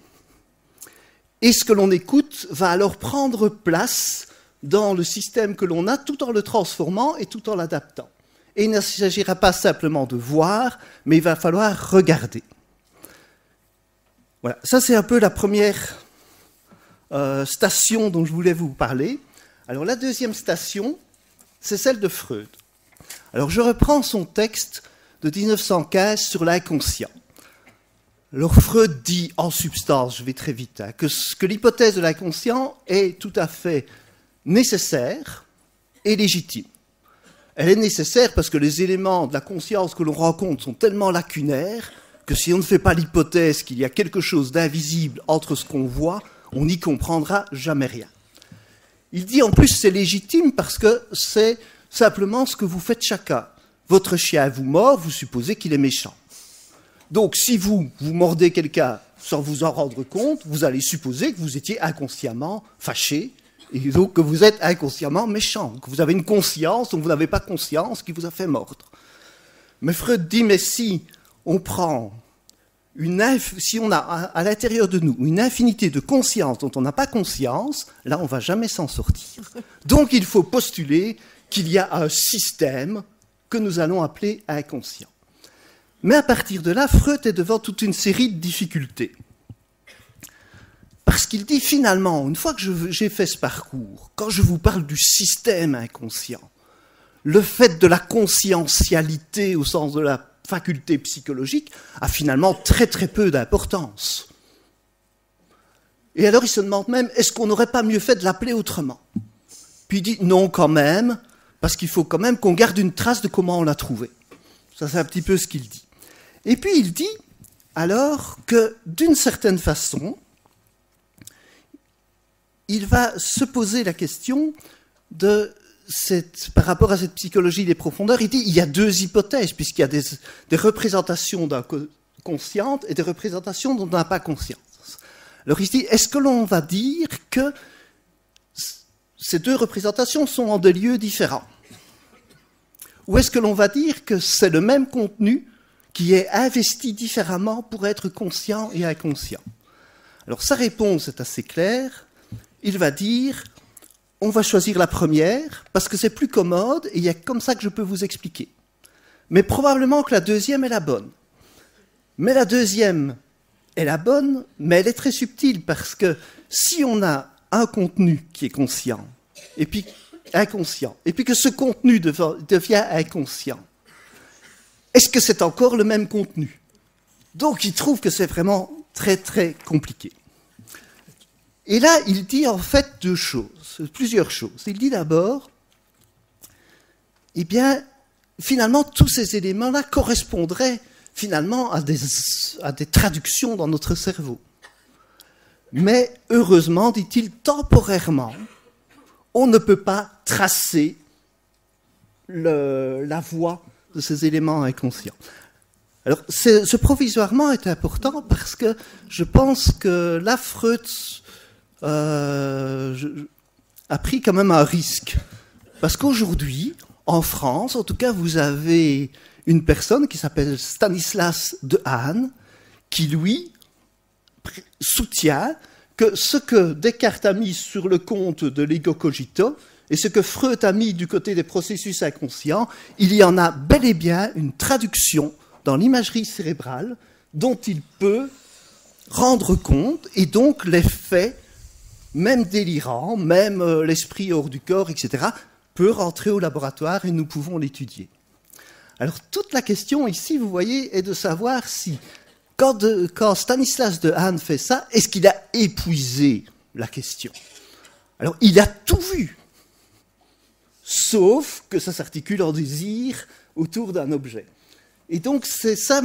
Et ce que l'on écoute va alors prendre place dans le système que l'on a, tout en le transformant et tout en l'adaptant. Et il ne s'agira pas simplement de voir, mais il va falloir regarder. Voilà, ça c'est un peu la première station dont je voulais vous parler. Alors la deuxième station, c'est celle de Freud. Alors je reprends son texte de 1915 sur l'inconscient. Alors Freud dit en substance, je vais très vite, que l'hypothèse de l'inconscient est tout à fait nécessaire et légitime. Elle est nécessaire parce que les éléments de la conscience que l'on rencontre sont tellement lacunaires que si on ne fait pas l'hypothèse qu'il y a quelque chose d'invisible entre ce qu'on voit, on n'y comprendra jamais rien. Il dit en plus c'est légitime parce que c'est simplement ce que vous faites chacun. Votre chien vous mord, vous supposez qu'il est méchant. Donc si vous mordez quelqu'un sans vous en rendre compte, vous allez supposer que vous étiez inconsciemment fâché, et donc que vous êtes inconsciemment méchant, que vous avez une conscience dont vous n'avez pas conscience qui vous a fait mordre. Mais Freud dit, mais si on prend si on a à l'intérieur de nous une infinité de conscience dont on n'a pas conscience, là on ne va jamais s'en sortir. Donc il faut postuler qu'il y a un système que nous allons appeler inconscient. Mais à partir de là, Freud est devant toute une série de difficultés. Parce qu'il dit finalement, une fois que j'ai fait ce parcours, quand je vous parle du système inconscient, le fait de la conscientialité au sens de la faculté psychologique a finalement très très peu d'importance. Et alors il se demande même, est-ce qu'on n'aurait pas mieux fait de l'appeler autrement? Puis il dit, non quand même, parce qu'il faut quand même qu'on garde une trace de comment on l'a trouvé. Ça c'est un petit peu ce qu'il dit. Et puis il dit alors que d'une certaine façon, il va se poser la question par rapport à cette psychologie des profondeurs. Il dit il y a deux hypothèses, puisqu'il y a des représentations conscientes et des représentations dont on n'a pas conscience. Alors il se dit, est-ce que l'on va dire que ces deux représentations sont en des lieux différents? Ou est-ce que l'on va dire que c'est le même contenu qui est investi différemment pour être conscient et inconscient? Alors sa réponse est assez claire. Il va dire, on va choisir la première parce que c'est plus commode et il y a comme ça que je peux vous expliquer. Mais probablement que la deuxième est la bonne. Mais la deuxième est la bonne, mais elle est très subtile parce que si on a un contenu qui est conscient et puis inconscient, et puis que ce contenu devient inconscient, est-ce que c'est encore le même contenu? Donc il trouve que c'est vraiment très très compliqué. Et là, il dit en fait plusieurs choses. Il dit d'abord, eh bien, finalement, tous ces éléments-là correspondraient finalement à des traductions dans notre cerveau. Mais heureusement, dit-il, temporairement, on ne peut pas tracer la voie de ces éléments inconscients. Alors, ce provisoirement est important parce que je pense que là, Freud a pris quand même un risque. Parce qu'aujourd'hui, en France, en tout cas, vous avez une personne qui s'appelle Stanislas Dehaene, qui, lui, soutient que ce que Descartes a mis sur le compte de l'ego cogito et ce que Freud a mis du côté des processus inconscients, il y en a bel et bien une traduction dans l'imagerie cérébrale dont il peut rendre compte, et donc les faits, même délirants, même l'esprit hors du corps, etc., peut rentrer au laboratoire et nous pouvons l'étudier. Alors toute la question ici, vous voyez, est de savoir si, quand Stanislas Dehaene fait ça, est-ce qu'il a épuisé la question? Alors il a tout vu, sauf que ça s'articule en désir autour d'un objet. Et donc c'est ça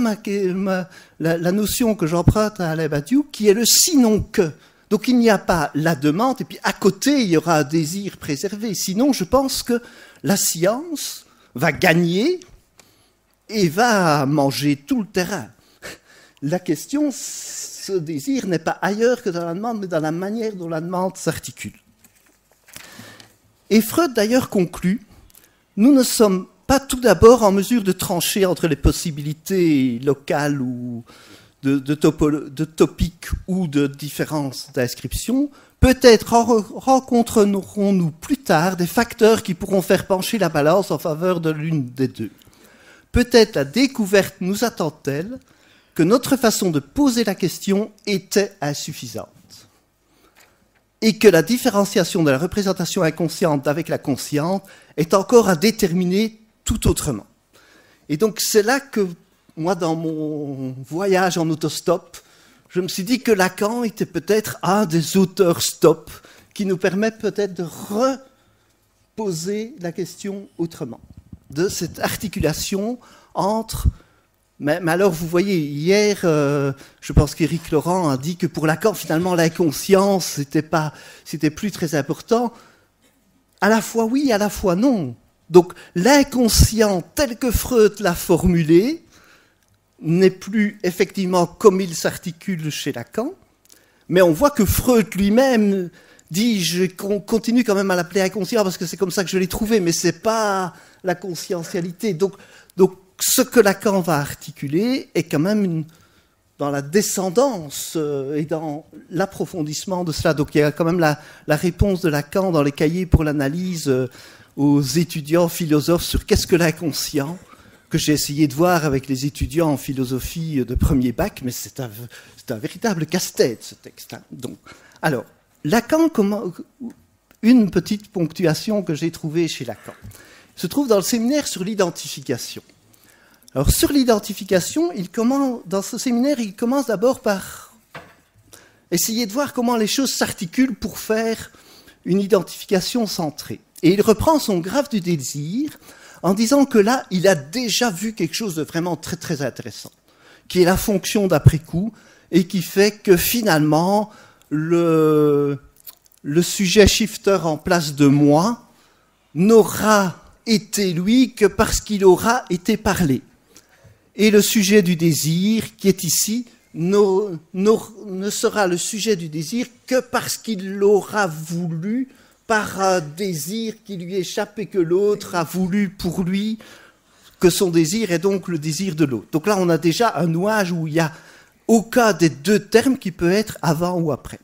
la notion que j'emprunte à Alain Badiou, qui est le sinon que. Donc il n'y a pas la demande, et puis à côté il y aura un désir préservé. Sinon je pense que la science va gagner et va manger tout le terrain. La question, ce désir n'est pas ailleurs que dans la demande, mais dans la manière dont la demande s'articule. Et Freud d'ailleurs conclut, nous ne sommes pas tout d'abord en mesure de trancher entre les possibilités locales ou de topiques ou de différences d'inscription. Peut-être rencontrerons-nous plus tard des facteurs qui pourront faire pencher la balance en faveur de l'une des deux. Peut-être la découverte nous attend-elle que notre façon de poser la question était insuffisante et que la différenciation de la représentation inconsciente avec la consciente est encore à déterminer tout autrement. Et donc c'est là que, moi, dans mon voyage en autostop, je me suis dit que Lacan était peut-être un des auteurs stop qui nous permet peut-être de reposer la question autrement, de cette articulation entre... Mais alors, vous voyez, hier, je pense qu'Éric Laurent a dit que pour Lacan, finalement, l'inconscience, c'était plus très important. À la fois oui, à la fois non. Donc, l'inconscient tel que Freud l'a formulé n'est plus effectivement comme il s'articule chez Lacan, mais on voit que Freud lui-même dit, je continue quand même à l'appeler inconscient parce que c'est comme ça que je l'ai trouvé, mais c'est pas la conscientialité. Donc, ce que Lacan va articuler est quand même dans la descendance et dans l'approfondissement de cela. Donc il y a quand même la réponse de Lacan dans les cahiers pour l'analyse aux étudiants philosophes sur qu'est-ce que l'inconscient, que j'ai essayé de voir avec les étudiants en philosophie de premier bac, mais c'est un véritable casse-tête ce texte. Donc, alors, Lacan, une petite ponctuation que j'ai trouvée chez Lacan, se trouve dans le séminaire sur l'identification. Alors, sur l'identification, dans ce séminaire, il commence d'abord par essayer de voir comment les choses s'articulent pour faire une identification centrée. Et il reprend son graphe du désir en disant que là, il a déjà vu quelque chose de vraiment très, très intéressant, qui est la fonction d'après-coup, et qui fait que finalement, le sujet shifter en place de moi n'aura été lui que parce qu'il aura été parlé. Et le sujet du désir, qui est ici, ne sera le sujet du désir que parce qu'il l'aura voulu par un désir qui lui échappe et que l'autre a voulu pour lui, que son désir est donc le désir de l'autre. Donc là, on a déjà un nouage où il n'y a aucun des deux termes qui peut être avant ou après.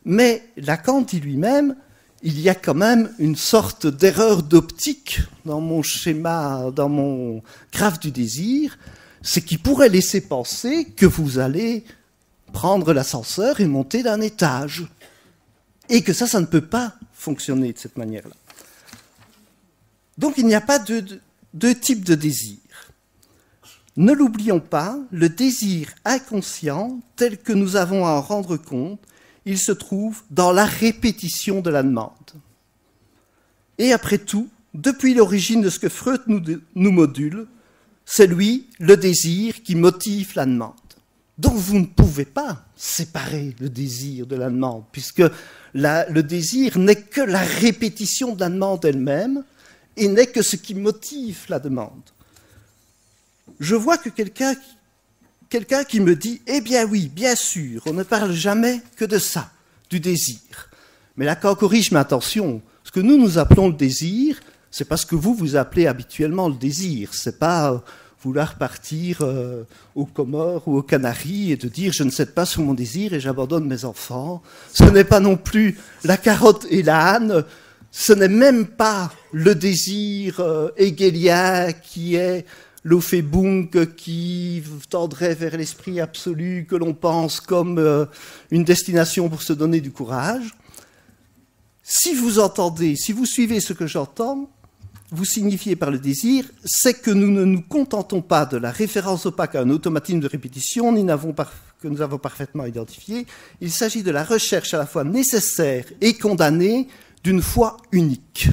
Mais Lacan dit lui-même, il y a quand même une sorte d'erreur d'optique dans mon schéma, dans mon graphe du désir, c'est qui pourrait laisser penser que vous allez prendre l'ascenseur et monter d'un étage. Et que ça ne peut pas fonctionner de cette manière-là. Donc il n'y a pas deux types de désir. Ne l'oublions pas, le désir inconscient, tel que nous avons à en rendre compte, il se trouve dans la répétition de la demande. Et après tout, depuis l'origine de ce que Freud nous module, c'est lui, le désir, qui motive la demande. Donc vous ne pouvez pas séparer le désir de la demande, puisque le désir n'est que la répétition de la demande elle-même, et n'est que ce qui motive la demande. Je vois que quelqu'un qui me dit « Eh bien oui, bien sûr, on ne parle jamais que de ça, du désir. » Mais Lacan corrige ma attention. Ce que nous appelons le désir, c'est pas ce que vous appelez habituellement le désir. C'est pas vouloir partir aux Comores ou aux Canaries et de dire « je ne cède pas sur mon désir et j'abandonne mes enfants ». Ce n'est pas non plus la carotte et l'âne. Ce n'est même pas le désir hegelien qui est l'Aufhebung qui tendrait vers l'esprit absolu que l'on pense comme une destination pour se donner du courage. Si vous entendez, si vous suivez ce que j'entends, vous signifiez par le désir, c'est que nous ne nous contentons pas de la référence opaque à un automatisme de répétition, que nous avons parfaitement identifié. Il s'agit de la recherche à la fois nécessaire et condamnée d'une foi unique,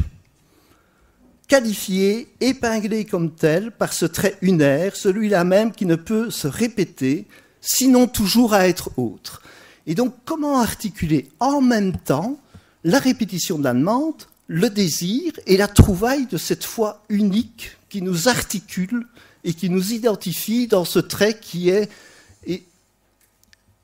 qualifiée, épinglée comme telle par ce trait unaire, celui-là même qui ne peut se répéter, sinon toujours à être autre. Et donc, comment articuler en même temps la répétition de la demande, le désir et la trouvaille de cette foi unique qui nous articule et qui nous identifie dans ce trait qui est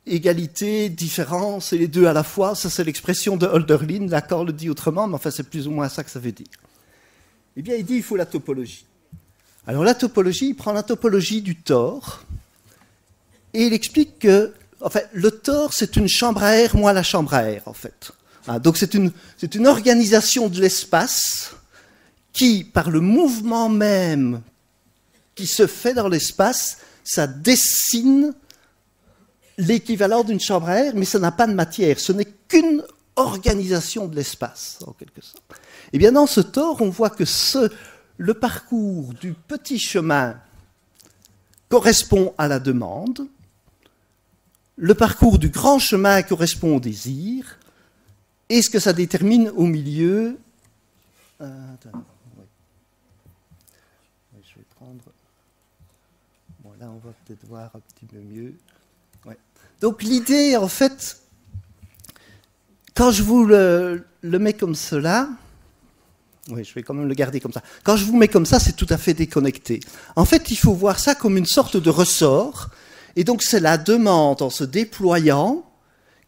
égalité, différence et les deux à la fois. Ça, c'est l'expression de Hölderlin. Lacan le dit autrement, mais enfin, c'est plus ou moins ça que ça veut dire. Eh bien, il dit qu'il faut la topologie. Alors, la topologie, il prend la topologie du Thor et il explique que, en fait, le Thor, c'est une chambre à air, moi la chambre à air, en fait. Donc c'est une organisation de l'espace qui, par le mouvement même qui se fait dans l'espace, ça dessine l'équivalent d'une chambre à air, mais ça n'a pas de matière. Ce n'est qu'une organisation de l'espace, en quelque sorte. Et bien dans ce Thor, on voit que le parcours du petit chemin correspond à la demande, le parcours du grand chemin correspond au désir, et ce que ça détermine au milieu... Je vais prendre... Bon, là, on va peut-être voir un petit peu mieux. Ouais. Donc, l'idée, en fait, quand je vous le mets comme cela... Oui, je vais quand même le garder comme ça. Quand je vous mets comme ça, c'est tout à fait déconnecté. En fait, il faut voir ça comme une sorte de ressort. Et donc, c'est la demande en se déployant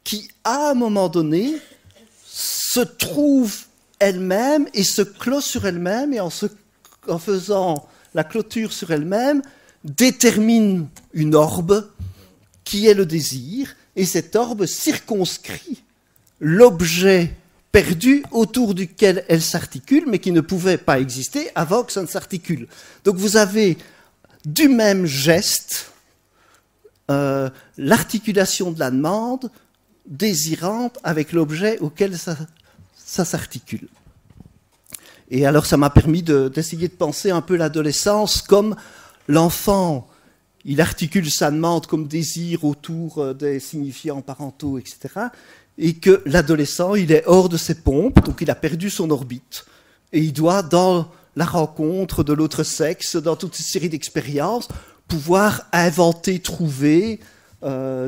qui, à un moment donné... se trouve elle-même et se clôt sur elle-même et en faisant la clôture sur elle-même, détermine une orbe qui est le désir et cette orbe circonscrit l'objet perdu autour duquel elle s'articule mais qui ne pouvait pas exister avant que ça ne s'articule. Donc vous avez du même geste l'articulation de la demande désirante avec l'objet auquel ça s'articule. Et alors ça m'a permis d'essayer de penser un peu l'adolescence comme l'enfant, il articule sa demande comme désir autour des signifiants parentaux, etc. Et que l'adolescent, il est hors de ses pompes, donc il a perdu son orbite. Et il doit, dans la rencontre de l'autre sexe, dans toute une série d'expériences, pouvoir inventer, trouver,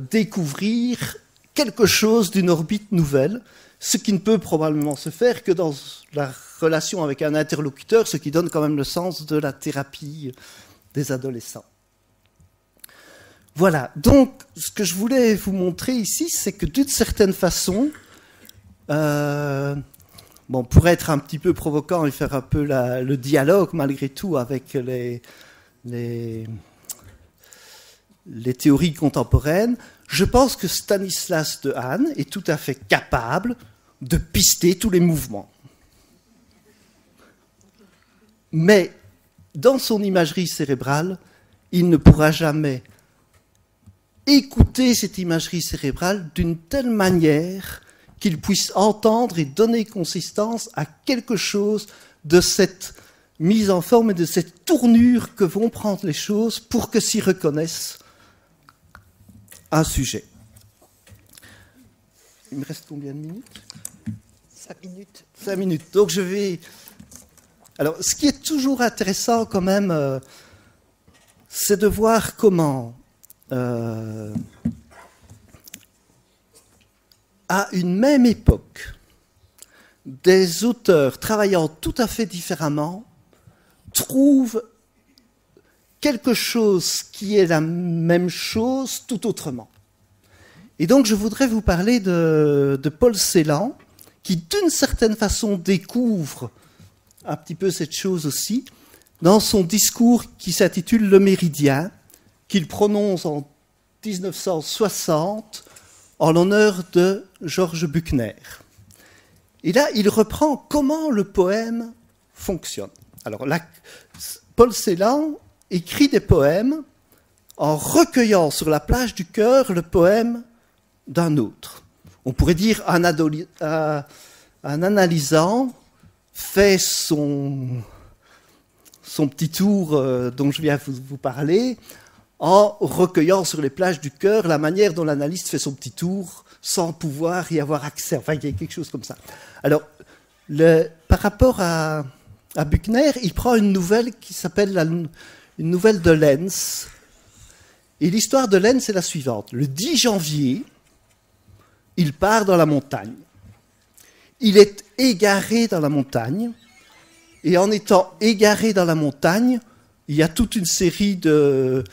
découvrir quelque chose d'une orbite nouvelle, ce qui ne peut probablement se faire que dans la relation avec un interlocuteur, ce qui donne quand même le sens de la thérapie des adolescents. Voilà, donc ce que je voulais vous montrer ici, c'est que d'une certaine façon, pour être un petit peu provocant et faire un peu le dialogue malgré tout avec les théories contemporaines, je pense que Stanislas Dehaene est tout à fait capable de pister tous les mouvements. Mais dans son imagerie cérébrale, il ne pourra jamais écouter cette imagerie cérébrale d'une telle manière qu'il puisse entendre et donner consistance à quelque chose de cette mise en forme et de cette tournure que vont prendre les choses pour que s'y reconnaissent un sujet. Il me reste combien de minutes ? 5 minutes. 5 minutes. Donc je vais... Alors, ce qui est toujours intéressant quand même, c'est de voir comment, à une même époque, des auteurs travaillant tout à fait différemment trouvent quelque chose qui est la même chose tout autrement. Et donc je voudrais vous parler de Paul Celan, qui d'une certaine façon découvre un petit peu cette chose aussi, dans son discours qui s'intitule « Le Méridien », qu'il prononce en 1960 en l'honneur de Georges Buchner. Et là, il reprend comment le poème fonctionne. Alors là, Paul Celan écrit des poèmes en recueillant sur la plage du cœur le poème d'un autre. On pourrait dire en analysant, fait son son petit tour dont je viens vous parler, en recueillant sur les plages du cœur la manière dont l'analyste fait son petit tour sans pouvoir y avoir accès. Enfin, il y a quelque chose comme ça. Alors, par rapport à Buchner, il prend une nouvelle qui s'appelle une nouvelle de Lenz. Et l'histoire de Lenz est la suivante. Le 10 janvier, il part dans la montagne. Il est égaré dans la montagne. Et en étant égaré dans la montagne, il y a toute une série de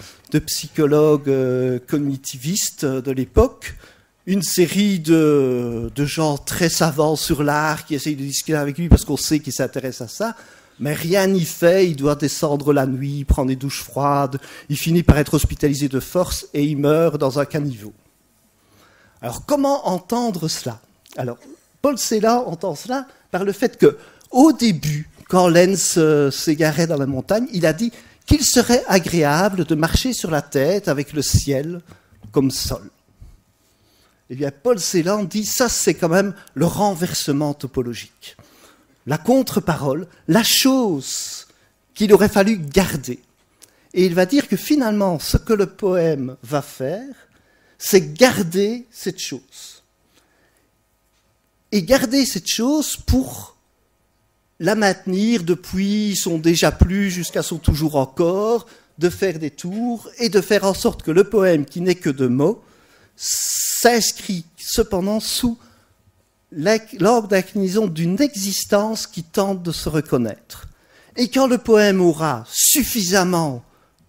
psychologues cognitivistes de l'époque, une série de gens très savants sur l'art qui essayent de discuter avec lui parce qu'on sait qu'il s'intéresse à ça, mais rien n'y fait, il doit descendre la nuit, prendre des douches froides, il finit par être hospitalisé de force et il meurt dans un caniveau. Alors comment entendre cela? Alors Paul Celan entend cela par le fait que, au début, quand Lenz s'égarait dans la montagne, il a dit qu'il serait agréable de marcher sur la tête avec le ciel comme sol. Eh bien, Paul Celan dit, ça c'est quand même le renversement topologique. La contre-parole, la chose qu'il aurait fallu garder. Et il va dire que finalement, ce que le poème va faire, c'est garder cette chose. Et garder cette chose pour la maintenir depuis son déjà plus jusqu'à son toujours encore, de faire des tours et de faire en sorte que le poème, qui n'est que de mots, s'inscrit cependant sous l'ordre d'inclinaison d'une existence qui tente de se reconnaître. Et quand le poème aura suffisamment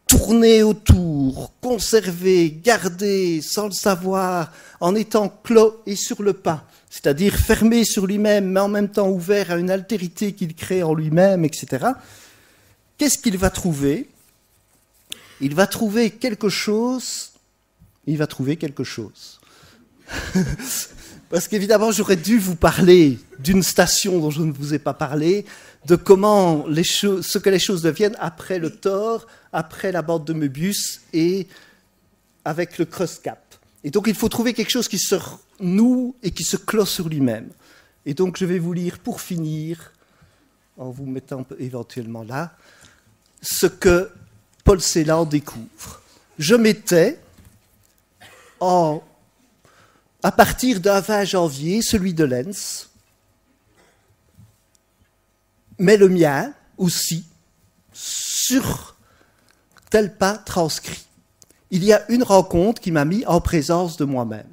tourné autour, conservé, gardé, sans le savoir, en étant clos et sur le pas, c'est-à-dire fermé sur lui-même, mais en même temps ouvert à une altérité qu'il crée en lui-même, etc., qu'est-ce qu'il va trouver? Il va trouver quelque chose. Parce qu'évidemment, j'aurais dû vous parler d'une station dont je ne vous ai pas parlé, de comment ce que les choses deviennent après le tort, après la bande de Möbius et avec le Kreuzgap. Et donc, il faut trouver quelque chose qui se noue et qui se clôt sur lui-même. Et donc, je vais vous lire pour finir, en vous mettant éventuellement là, ce que Paul Celan découvre. Je m'étais, à partir d'un 20 janvier, celui de Lenz, mais le mien aussi, sur tel pas transcrit. Il y a une rencontre qui m'a mis en présence de moi-même.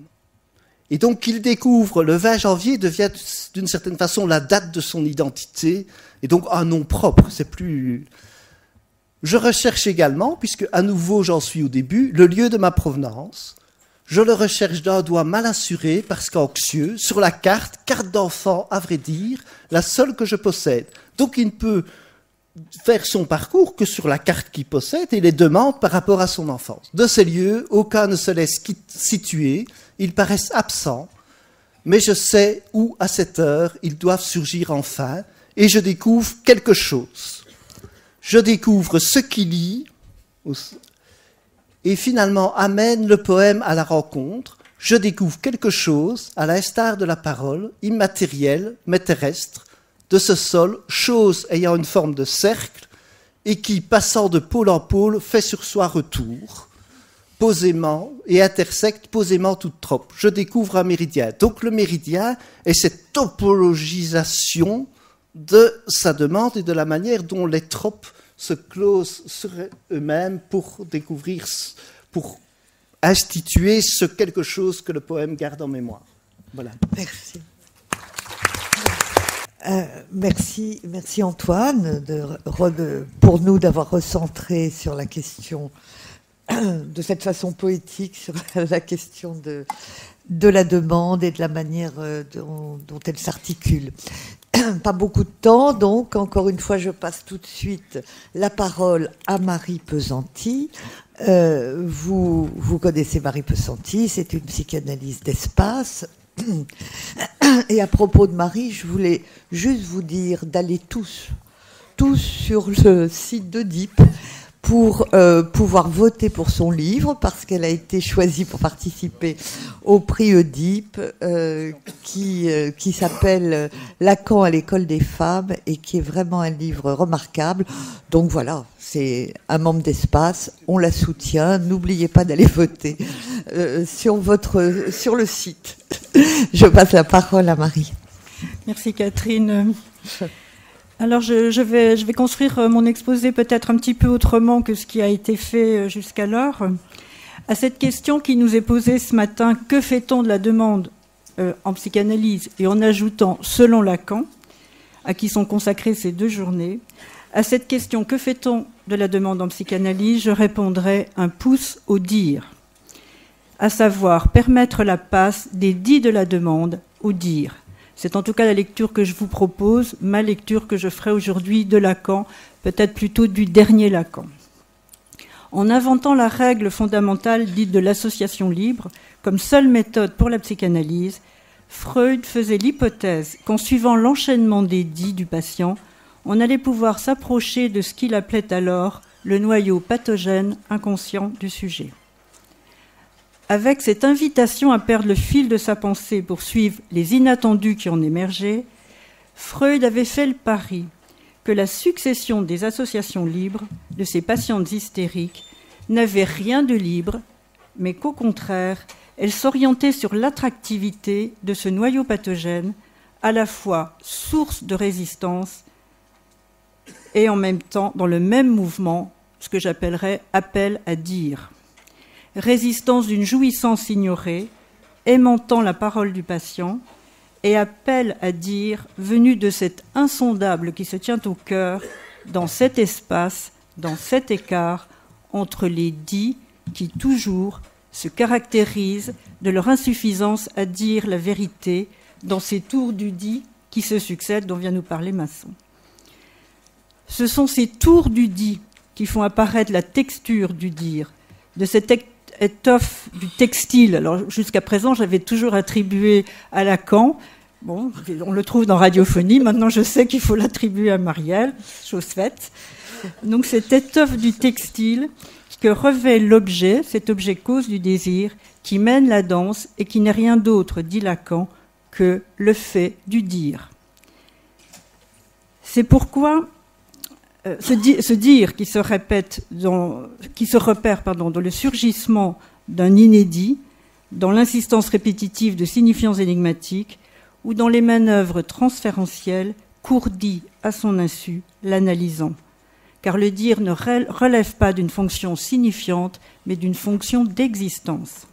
Et donc, qu'il découvre le 20 janvier devient d'une certaine façon la date de son identité, et donc un nom propre. C'est plus. Je recherche également, puisque à nouveau j'en suis au début, le lieu de ma provenance. Je le recherche d'un doigt mal assuré, parce qu'anxieux, sur la carte d'enfant, à vrai dire, la seule que je possède. Donc il ne peut faire son parcours que sur la carte qu'il possède et les demandes par rapport à son enfance. De ces lieux, aucun ne se laisse situer, ils paraissent absents, mais je sais où, à cette heure, ils doivent surgir enfin, et je découvre quelque chose. Je découvre ce qui lie, et finalement amène le poème à la rencontre. Je découvre quelque chose, à l'instar de la parole, immatérielle, mais terrestre, de ce sol, chose ayant une forme de cercle, et qui, passant de pôle en pôle, fait sur soi retour, posément, et intersecte posément toute trope. Je découvre un méridien. Donc le méridien est cette topologisation de sa demande et de la manière dont les tropes se closent sur eux-mêmes pour découvrir, pour instituer ce quelque chose que le poème garde en mémoire. Voilà. Merci. Merci Antoine pour nous d'avoir recentré sur la question de cette façon poétique sur la question de la demande et de la manière dont elle s'articule. Pas beaucoup de temps, donc encore une fois je passe tout de suite la parole à Marie Pesanti. Vous connaissez Marie Pesanti, c'est une psychanalyste d'espace. Et à propos de Marie, je voulais juste vous dire d'aller tous sur le site d'Oedipe pour pouvoir voter pour son livre, parce qu'elle a été choisie pour participer au prix Oedipe, qui s'appelle Lacan à l'école des femmes, et qui est vraiment un livre remarquable. Donc voilà, c'est un membre d'Espace, on la soutient. N'oubliez pas d'aller voter sur le site. Je passe la parole à Marie. Merci Catherine. Alors je vais construire mon exposé peut-être un petit peu autrement que ce qui a été fait jusqu'alors. À cette question qui nous est posée ce matin, que fait-on de la demande en psychanalyse, et en ajoutant selon Lacan, à qui sont consacrées ces 2 journées, à cette question, que fait-on de la demande en psychanalyse, je répondrai un pouce au dire, à savoir permettre la passe des dits de la demande au dire. C'est en tout cas la lecture que je vous propose, ma lecture que je ferai aujourd'hui de Lacan, peut-être plutôt du dernier Lacan. En inventant la règle fondamentale dite de l'association libre, comme seule méthode pour la psychanalyse, Freud faisait l'hypothèse qu'en suivant l'enchaînement des dits du patient, on allait pouvoir s'approcher de ce qu'il appelait alors le noyau pathogène inconscient du sujet. Avec cette invitation à perdre le fil de sa pensée pour suivre les inattendus qui en émergeaient, Freud avait fait le pari que la succession des associations libres de ces patientes hystériques n'avait rien de libre, mais qu'au contraire, elle s'orientait sur l'attractivité de ce noyau pathogène, à la fois source de résistance et en même temps, dans le même mouvement, ce que j'appellerais appel à dire. Résistance d'une jouissance ignorée, aimantant la parole du patient, et appel à dire venu de cet insondable qui se tient au cœur, dans cet espace, dans cet écart, entre les dits qui toujours se caractérisent de leur insuffisance à dire la vérité, dans ces tours du dit qui se succèdent, dont vient nous parler Masson. Ce sont ces tours du dit qui font apparaître la texture du dire, de cette étoffe du textile. Alors jusqu'à présent, j'avais toujours attribué à Lacan. Bon, on le trouve dans Radiophonie. Maintenant, je sais qu'il faut l'attribuer à Marielle, chose faite. Donc cette étoffe du textile que revêt l'objet, cet objet cause du désir, qui mène la danse et qui n'est rien d'autre, dit Lacan, que le fait du dire. C'est pourquoi ce dire qui se repère dans le surgissement d'un inédit, dans l'insistance répétitive de signifiants énigmatiques ou dans les manœuvres transférentielles qu'ourdit à son insu l'analysant. Car le dire ne relève pas d'une fonction signifiante, mais d'une fonction d'existence.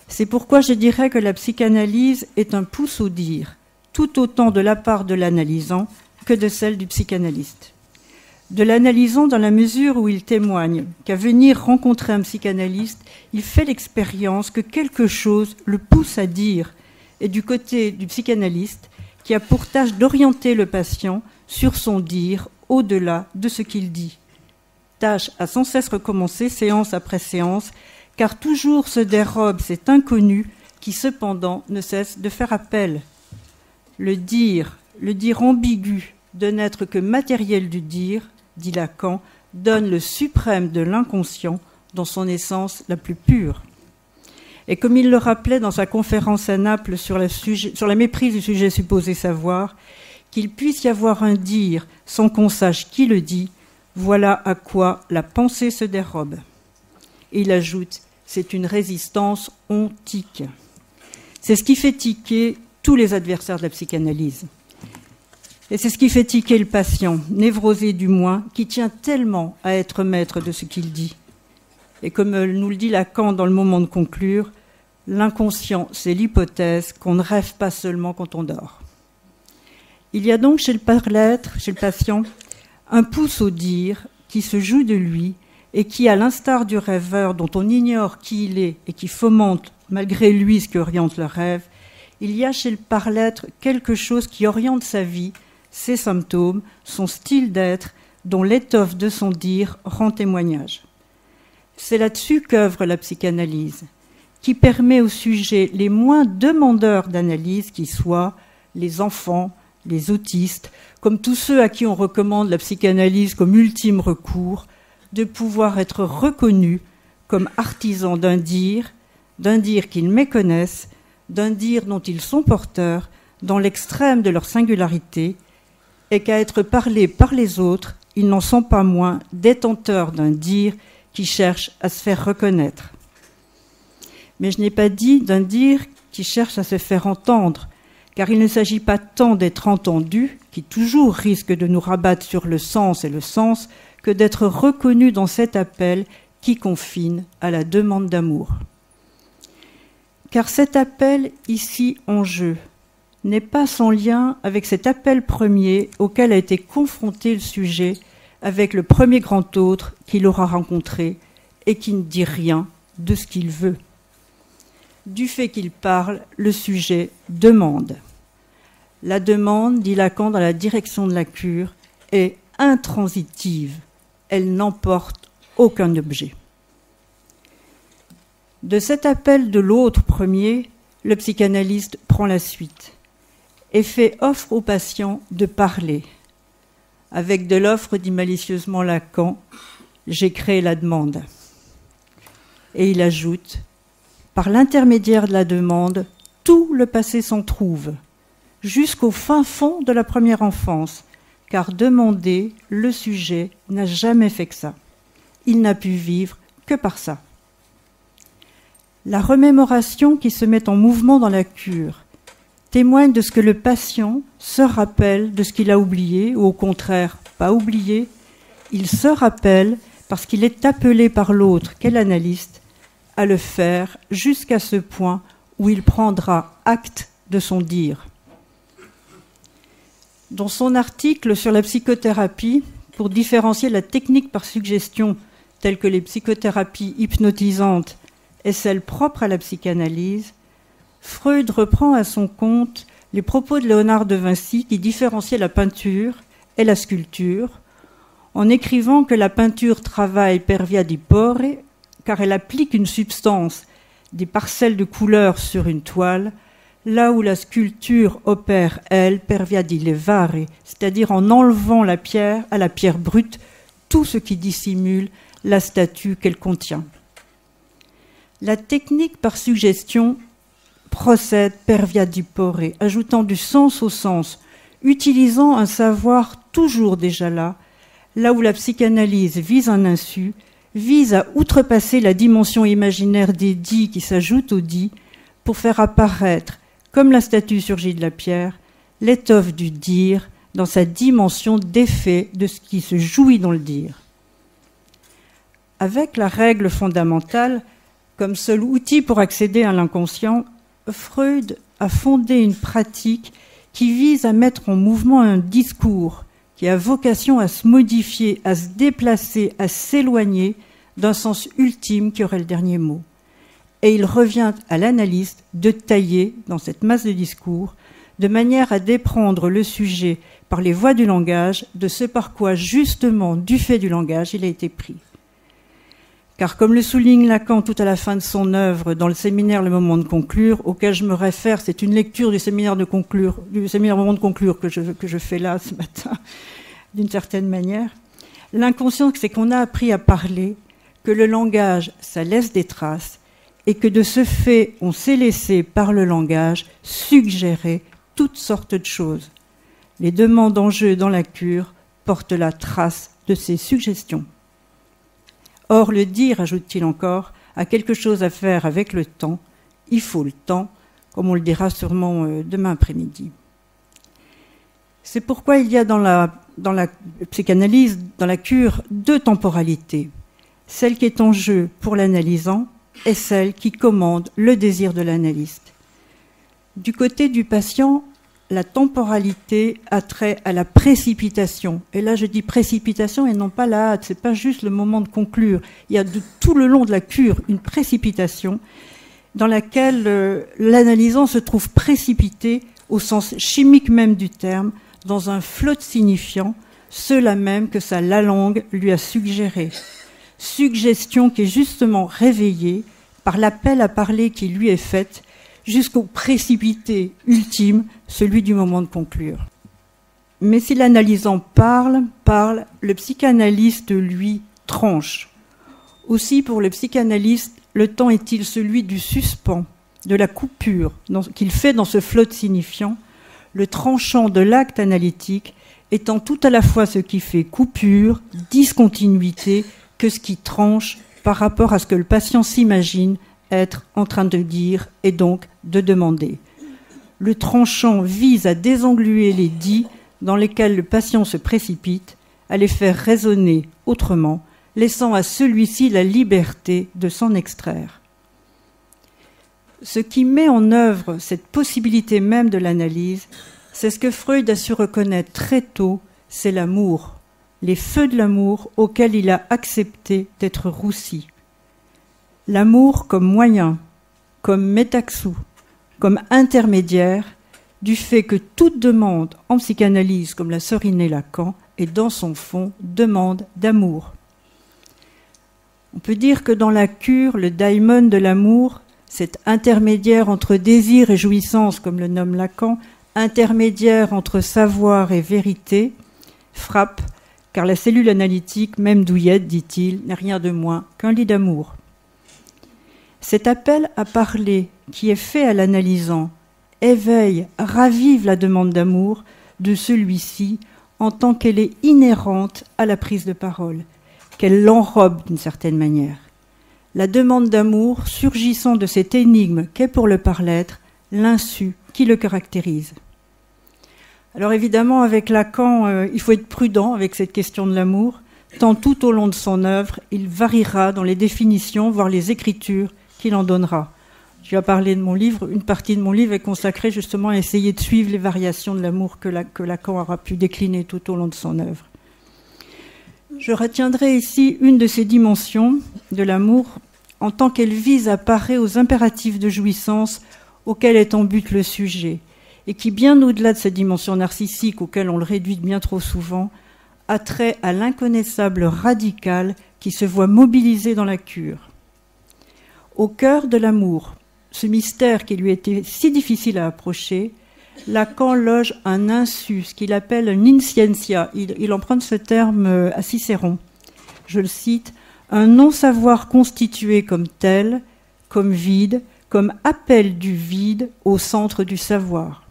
C'est pourquoi je dirais que la psychanalyse est un pouce au dire, tout autant de la part de l'analysant que de celle du psychanalyste. De l'analysant dans la mesure où il témoigne qu'à venir rencontrer un psychanalyste, il fait l'expérience que quelque chose le pousse à dire, et du côté du psychanalyste qui a pour tâche d'orienter le patient sur son dire au-delà de ce qu'il dit. Tâche à sans cesse recommencer, séance après séance, car toujours se dérobe cet inconnu qui cependant ne cesse de faire appel. Le dire ambigu de n'être que matériel du dire, dit Lacan, donne le suprême de l'inconscient dans son essence la plus pure. Et comme il le rappelait dans sa conférence à Naples sur la méprise du sujet supposé savoir, qu'il puisse y avoir un dire sans qu'on sache qui le dit, voilà à quoi la pensée se dérobe. Et il ajoute, c'est une résistance ontique. C'est ce qui fait tiquer tous les adversaires de la psychanalyse. Et c'est ce qui fait tiquer le patient, névrosé du moins, qui tient tellement à être maître de ce qu'il dit. Et comme nous le dit Lacan dans le moment de conclure, l'inconscient, c'est l'hypothèse qu'on ne rêve pas seulement quand on dort. Il y a donc chez le patient, un pouce au dire qui se joue de lui et qui, à l'instar du rêveur dont on ignore qui il est et qui fomente malgré lui ce qui oriente le rêve, il y a chez le par-l'être quelque chose qui oriente sa vie, ses symptômes, son style d'être, dont l'étoffe de son dire rend témoignage. C'est là-dessus qu'œuvre la psychanalyse, qui permet aux sujets les moins demandeurs d'analyse qui soient les enfants, les autistes, comme tous ceux à qui on recommande la psychanalyse comme ultime recours, de pouvoir être reconnus comme artisans d'un dire qu'ils méconnaissent, d'un dire dont ils sont porteurs, dans l'extrême de leur singularité, et qu'à être parlés par les autres, ils n'en sont pas moins détenteurs d'un dire qui cherche à se faire reconnaître. Mais je n'ai pas dit d'un dire qui cherche à se faire entendre, car il ne s'agit pas tant d'être entendu, qui toujours risque de nous rabattre sur le sens et le sens, que d'être reconnu dans cet appel qui confine à la demande d'amour. Car cet appel ici en jeu n'est pas sans lien avec cet appel premier auquel a été confronté le sujet avec le premier grand autre qu'il aura rencontré et qui ne dit rien de ce qu'il veut. Du fait qu'il parle, le sujet demande. La demande, dit Lacan dans la direction de la cure, est intransitive. Elle n'emporte aucun objet. De cet appel de l'autre premier, le psychanalyste prend la suite et fait offre au patient de parler. Avec de l'offre, dit malicieusement Lacan, j'ai créé la demande. Et il ajoute, par l'intermédiaire de la demande, tout le passé s'en trouve, jusqu'au fin fond de la première enfance, car demander, le sujet n'a jamais fait que ça. Il n'a pu vivre que par ça. La remémoration qui se met en mouvement dans la cure témoigne de ce que le patient se rappelle de ce qu'il a oublié, ou au contraire, pas oublié. Il se rappelle parce qu'il est appelé par l'autre, qu'est l'analyste, à le faire jusqu'à ce point où il prendra acte de son dire. Dans son article sur la psychothérapie, pour différencier la technique par suggestion, telle que les psychothérapies hypnotisantes et celles propres à la psychanalyse, Freud reprend à son compte les propos de Léonard de Vinci qui différenciait la peinture et la sculpture, en écrivant que la peinture travaille per via di porre, car elle applique une substance, des parcelles de couleur sur une toile, là où la sculpture opère, elle, per via di levare, c'est-à-dire en enlevant la pierre à la pierre brute, tout ce qui dissimule la statue qu'elle contient. La technique par suggestion procède per via di porre, ajoutant du sens au sens, utilisant un savoir toujours déjà là où la psychanalyse vise un insu, vise à outrepasser la dimension imaginaire des dits qui s'ajoutent aux dits pour faire apparaître, comme la statue surgit de la pierre, l'étoffe du dire dans sa dimension d'effet de ce qui se jouit dans le dire. Avec la règle fondamentale, comme seul outil pour accéder à l'inconscient, Freud a fondé une pratique qui vise à mettre en mouvement un discours qui a vocation à se modifier, à se déplacer, à s'éloigner d'un sens ultime qui aurait le dernier mot. Et il revient à l'analyste de tailler dans cette masse de discours de manière à déprendre le sujet par les voies du langage de ce par quoi, justement, du fait du langage, il a été pris. Car comme le souligne Lacan tout à la fin de son œuvre dans le séminaire Le Moment de conclure, auquel je me réfère, c'est une lecture du séminaire Moment de conclure que je fais là ce matin, d'une certaine manière. L'inconscient, c'est qu'on a appris à parler, que le langage, ça laisse des traces, et que de ce fait, on s'est laissé, par le langage, suggérer toutes sortes de choses. Les demandes en jeu dans la cure portent la trace de ces suggestions. Or, le dire, ajoute-t-il encore, a quelque chose à faire avec le temps. Il faut le temps, comme on le dira sûrement demain après-midi. C'est pourquoi il y a dans la psychanalyse, dans la cure, deux temporalités. Celle qui est en jeu pour l'analysant et celle qui commande le désir de l'analyste. Du côté du patient, la temporalité a trait à la précipitation. Et là, je dis précipitation et non pas la hâte. Ce n'est pas juste le moment de conclure. Il y a tout le long de la cure une précipitation dans laquelle l'analysant se trouve précipité au sens chimique même du terme, dans un flot signifiant, cela même que sa langue lui a suggéré. Suggestion qui est justement réveillée par l'appel à parler qui lui est fait, jusqu'au précipité ultime, celui du moment de conclure. Mais si l'analysant parle, le psychanalyste, lui, tranche. Aussi, pour le psychanalyste, le temps est-il celui du suspens, de la coupure qu'il fait dans ce flot signifiant, le tranchant de l'acte analytique étant tout à la fois ce qui fait coupure, discontinuité, que ce qui tranche par rapport à ce que le patient s'imagine être en train de dire et donc de demander. Le tranchant vise à désengluer les dits dans lesquels le patient se précipite, à les faire résonner autrement, laissant à celui-ci la liberté de s'en extraire. Ce qui met en œuvre cette possibilité même de l'analyse, c'est ce que Freud a su reconnaître très tôt, c'est l'amour, les feux de l'amour auxquels il a accepté d'être roussi. L'amour comme moyen, comme métaxou, comme intermédiaire, du fait que toute demande en psychanalyse, comme l'a souligné Lacan, est dans son fond demande d'amour. On peut dire que dans la cure, le daimon de l'amour, cet intermédiaire entre désir et jouissance, comme le nomme Lacan, intermédiaire entre savoir et vérité, frappe, car la cellule analytique, même douillette, dit-il, n'est rien de moins qu'un lit d'amour. Cet appel à parler qui est fait à l'analysant éveille, ravive la demande d'amour de celui-ci en tant qu'elle est inhérente à la prise de parole, qu'elle l'enrobe d'une certaine manière. La demande d'amour surgissant de cette énigme qu'est pour le par-l'être l'insu qui le caractérise. Alors évidemment, avec Lacan, il faut être prudent avec cette question de l'amour, tant tout au long de son œuvre, il variera dans les définitions, voire les écritures qu'il en donnera. Je vais parler de mon livre, une partie de mon livre est consacrée justement à essayer de suivre les variations de l'amour que Lacan aura pu décliner tout au long de son œuvre. Je retiendrai ici une de ces dimensions de l'amour en tant qu'elle vise à parer aux impératifs de jouissance auxquels est en but le sujet, et qui, bien au-delà de cette dimension narcissique auquel on le réduit bien trop souvent, a trait à l'inconnaissable radical qui se voit mobilisé dans la cure. Au cœur de l'amour, ce mystère qui lui était si difficile à approcher, Lacan loge un insu, ce qu'il appelle un inscientia. Il emprunte ce terme à Cicéron. Je le cite, « un non-savoir constitué comme tel, comme vide, comme appel du vide au centre du savoir ».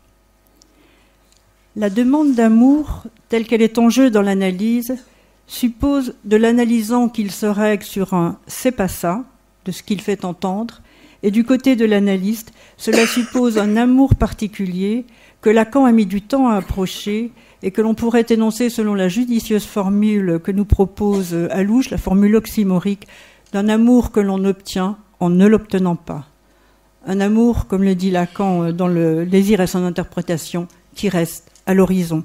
La demande d'amour, telle qu'elle est en jeu dans l'analyse, suppose de l'analysant qu'il se règle sur un « c'est pas ça », de ce qu'il fait entendre, et du côté de l'analyste, cela suppose un amour particulier que Lacan a mis du temps à approcher et que l'on pourrait énoncer selon la judicieuse formule que nous propose Allouche, la formule oxymorique, d'un amour que l'on obtient en ne l'obtenant pas. Un amour, comme le dit Lacan dans le désir et son interprétation, qui reste à l'horizon.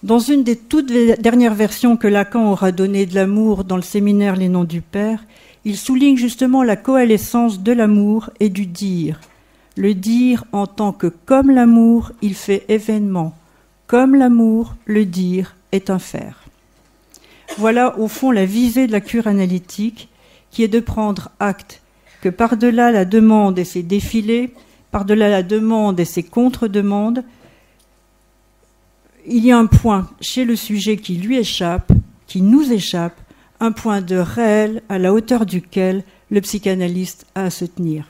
Dans une des toutes dernières versions que Lacan aura données de l'amour dans le séminaire Les Noms du Père, il souligne justement la coalescence de l'amour et du dire. Le dire en tant que, comme l'amour, il fait événement. Comme l'amour, le dire est un faire. Voilà au fond la visée de la cure analytique, qui est de prendre acte que par-delà la demande et ses défilés, par-delà la demande et ses contre-demandes, il y a un point chez le sujet qui lui échappe, qui nous échappe, un point de réel à la hauteur duquel le psychanalyste a à se tenir.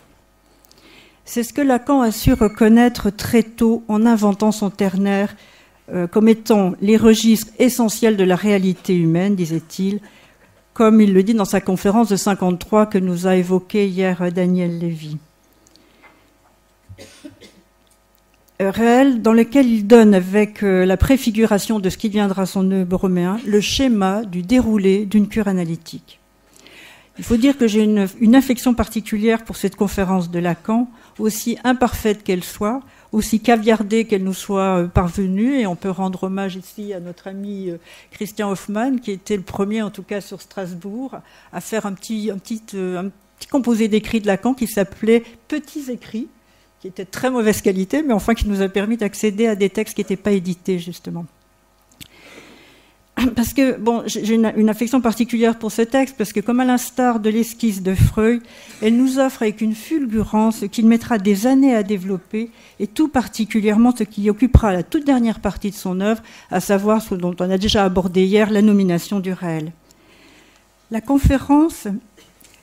C'est ce que Lacan a su reconnaître très tôt en inventant son ternaire comme étant les registres essentiels de la réalité humaine, disait-il, comme il le dit dans sa conférence de 1953 que nous a évoquée hier Daniel Lévy. Réel dans lequel il donne, avec la préfiguration de ce qui deviendra son œuvre roméen, le schéma du déroulé d'une cure analytique. Il faut dire que j'ai une affection particulière pour cette conférence de Lacan, aussi imparfaite qu'elle soit, aussi caviardée qu'elle nous soit parvenue, et on peut rendre hommage ici à notre ami Christian Hoffmann, qui était le premier, en tout cas sur Strasbourg, à faire un petit composé d'écrits de Lacan qui s'appelait « Petits écrits », qui était de très mauvaise qualité, mais enfin qui nous a permis d'accéder à des textes qui n'étaient pas édités, justement. parce que, bon, j'ai une affection particulière pour ce texte, parce que comme à l'instar de l'esquisse de Freud, elle nous offre avec une fulgurance ce qu'il mettra des années à développer, et tout particulièrement ce qui occupera la toute dernière partie de son œuvre, à savoir ce dont on a déjà abordé hier, la nomination du réel. La conférence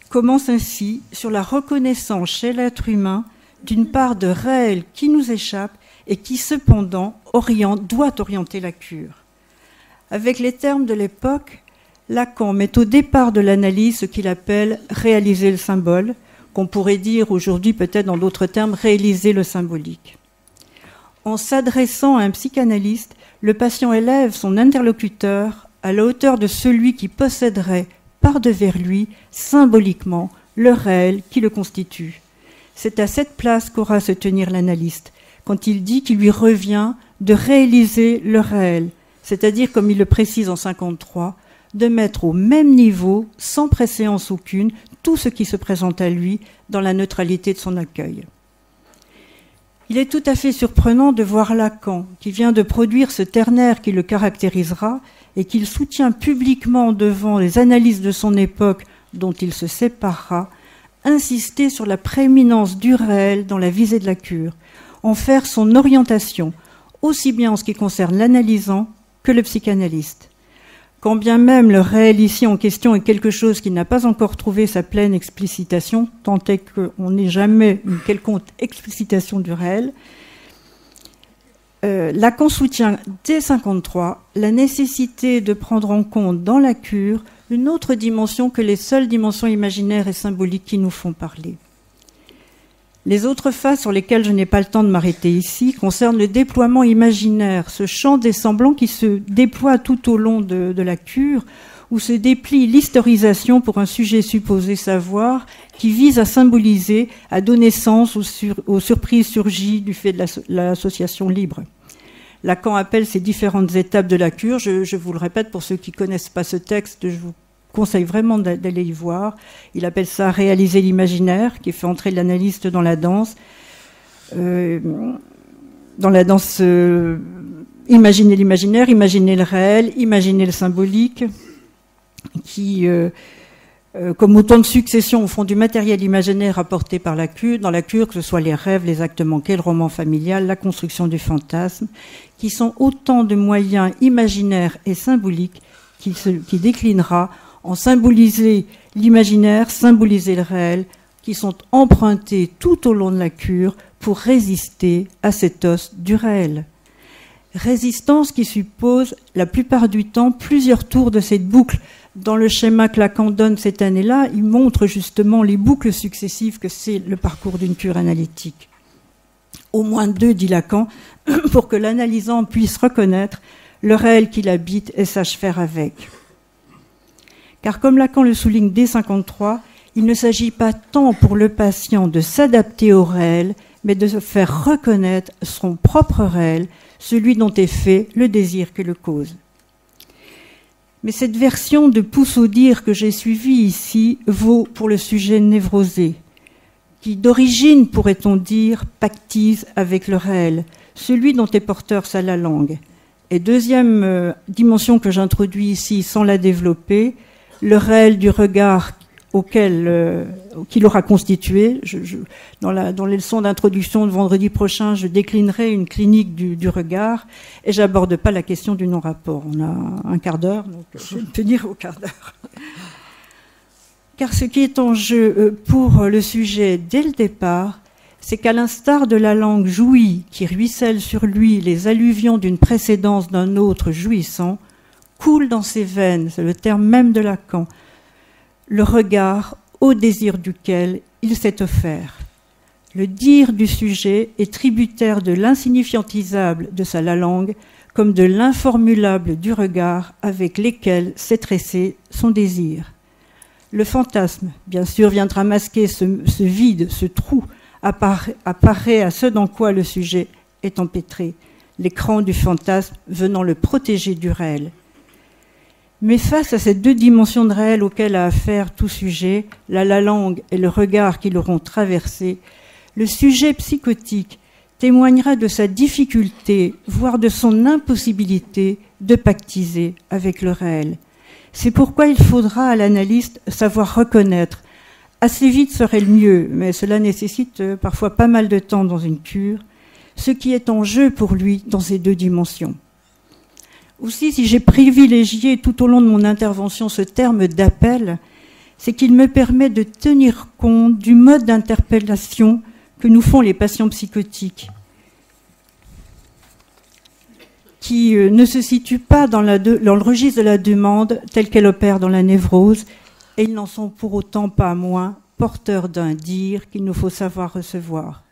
commence ainsi sur la reconnaissance chez l'être humain d'une part de réel qui nous échappe et qui cependant doit orienter la cure. Avec les termes de l'époque, Lacan met au départ de l'analyse ce qu'il appelle « réaliser le symbole », qu'on pourrait dire aujourd'hui peut-être dans d'autres termes « réaliser le symbolique ». En s'adressant à un psychanalyste, le patient élève son interlocuteur à la hauteur de celui qui posséderait par-devers lui, symboliquement, le réel qui le constitue. C'est à cette place qu'aura à se tenir l'analyste, quand il dit qu'il lui revient de réaliser le réel, c'est-à-dire, comme il le précise en 53, de mettre au même niveau, sans préséance aucune, tout ce qui se présente à lui dans la neutralité de son accueil. Il est tout à fait surprenant de voir Lacan, qui vient de produire ce ternaire qui le caractérisera et qu'il soutient publiquement devant les analyses de son époque dont il se séparera, insister sur la prééminence du réel dans la visée de la cure, en faire son orientation, aussi bien en ce qui concerne l'analysant que le psychanalyste. Quand bien même le réel ici en question est quelque chose qui n'a pas encore trouvé sa pleine explicitation, tant est qu'on n'ait jamais une quelconque explicitation du réel, Lacan soutient dès 1953 la nécessité de prendre en compte dans la cure une autre dimension que les seules dimensions imaginaires et symboliques qui nous font parler. Les autres phases sur lesquelles je n'ai pas le temps de m'arrêter ici concernent le déploiement imaginaire, ce champ des semblants qui se déploie tout au long de la cure, où se déplie l'historisation pour un sujet supposé savoir, qui vise à symboliser, à donner sens aux surprises surgies du fait de l'association libre. Lacan appelle ces différentes étapes de la cure. Je vous le répète, pour ceux qui ne connaissent pas ce texte, je vous conseille vraiment d'aller y voir. Il appelle ça « réaliser l'imaginaire », qui fait entrer l'analyste dans la danse. Imaginer l'imaginaire, imaginer le réel, imaginer le symbolique, qui, comme autant de successions au fond du matériel imaginaire apporté par la cure, dans la cure, que ce soit les rêves, les actes manqués, le roman familial, la construction du fantasme, qui sont autant de moyens imaginaires et symboliques qui déclinera en symboliser l'imaginaire, symboliser le réel, qui sont empruntés tout au long de la cure pour résister à cet os du réel. Résistance qui suppose, la plupart du temps, plusieurs tours de cette boucle. Dans le schéma que Lacan donne cette année-là, il montre justement les boucles successives que c'est le parcours d'une cure analytique. Au moins 2, dit Lacan, pour que l'analysant puisse reconnaître le réel qu'il habite et sache faire avec. Car comme Lacan le souligne dès 1953, il ne s'agit pas tant pour le patient de s'adapter au réel, mais de se faire reconnaître son propre réel, celui dont est fait le désir que le cause. Mais cette version de pouce au dire que j'ai suivie ici vaut pour le sujet névrosé, qui d'origine, pourrait-on dire, pactise avec le réel, celui dont est porteur ça la langue. Et deuxième dimension que j'introduis ici sans la développer, le réel du regard qu'il aura constitué. Dans les leçons d'introduction de vendredi prochain, je déclinerai une clinique du regard et j'aborde pas la question du non-rapport. On a un quart d'heure, donc je vais me tenir au quart d'heure. Car ce qui est en jeu pour le sujet dès le départ, c'est qu'à l'instar de la langue jouie qui ruisselle sur lui les alluvions d'une précédence d'un autre jouissant, coule dans ses veines, c'est le terme même de Lacan, le regard au désir duquel il s'est offert. Le dire du sujet est tributaire de l'insignifiantisable de sa langue comme de l'informulable du regard avec lesquels s'est tressé son désir. Le fantasme, bien sûr, viendra masquer ce vide, ce trou, apparaît à ce dans quoi le sujet est empêtré, l'écran du fantasme venant le protéger du réel. Mais face à ces 2 dimensions de réel auxquelles a affaire tout sujet, la langue et le regard qui l'auront traversé, le sujet psychotique témoignera de sa difficulté, voire de son impossibilité, de pactiser avec le réel. C'est pourquoi il faudra à l'analyste savoir reconnaître. Assez vite serait le mieux, mais cela nécessite parfois pas mal de temps dans une cure, ce qui est en jeu pour lui dans ces deux dimensions. Aussi, si j'ai privilégié tout au long de mon intervention ce terme d'appel, c'est qu'il me permet de tenir compte du mode d'interpellation que nous font les patients psychotiques, qui ne se situe pas dans le registre de la demande telle qu'elle opère dans la névrose, et ils n'en sont pour autant pas moins porteurs d'un dire qu'il nous faut savoir recevoir.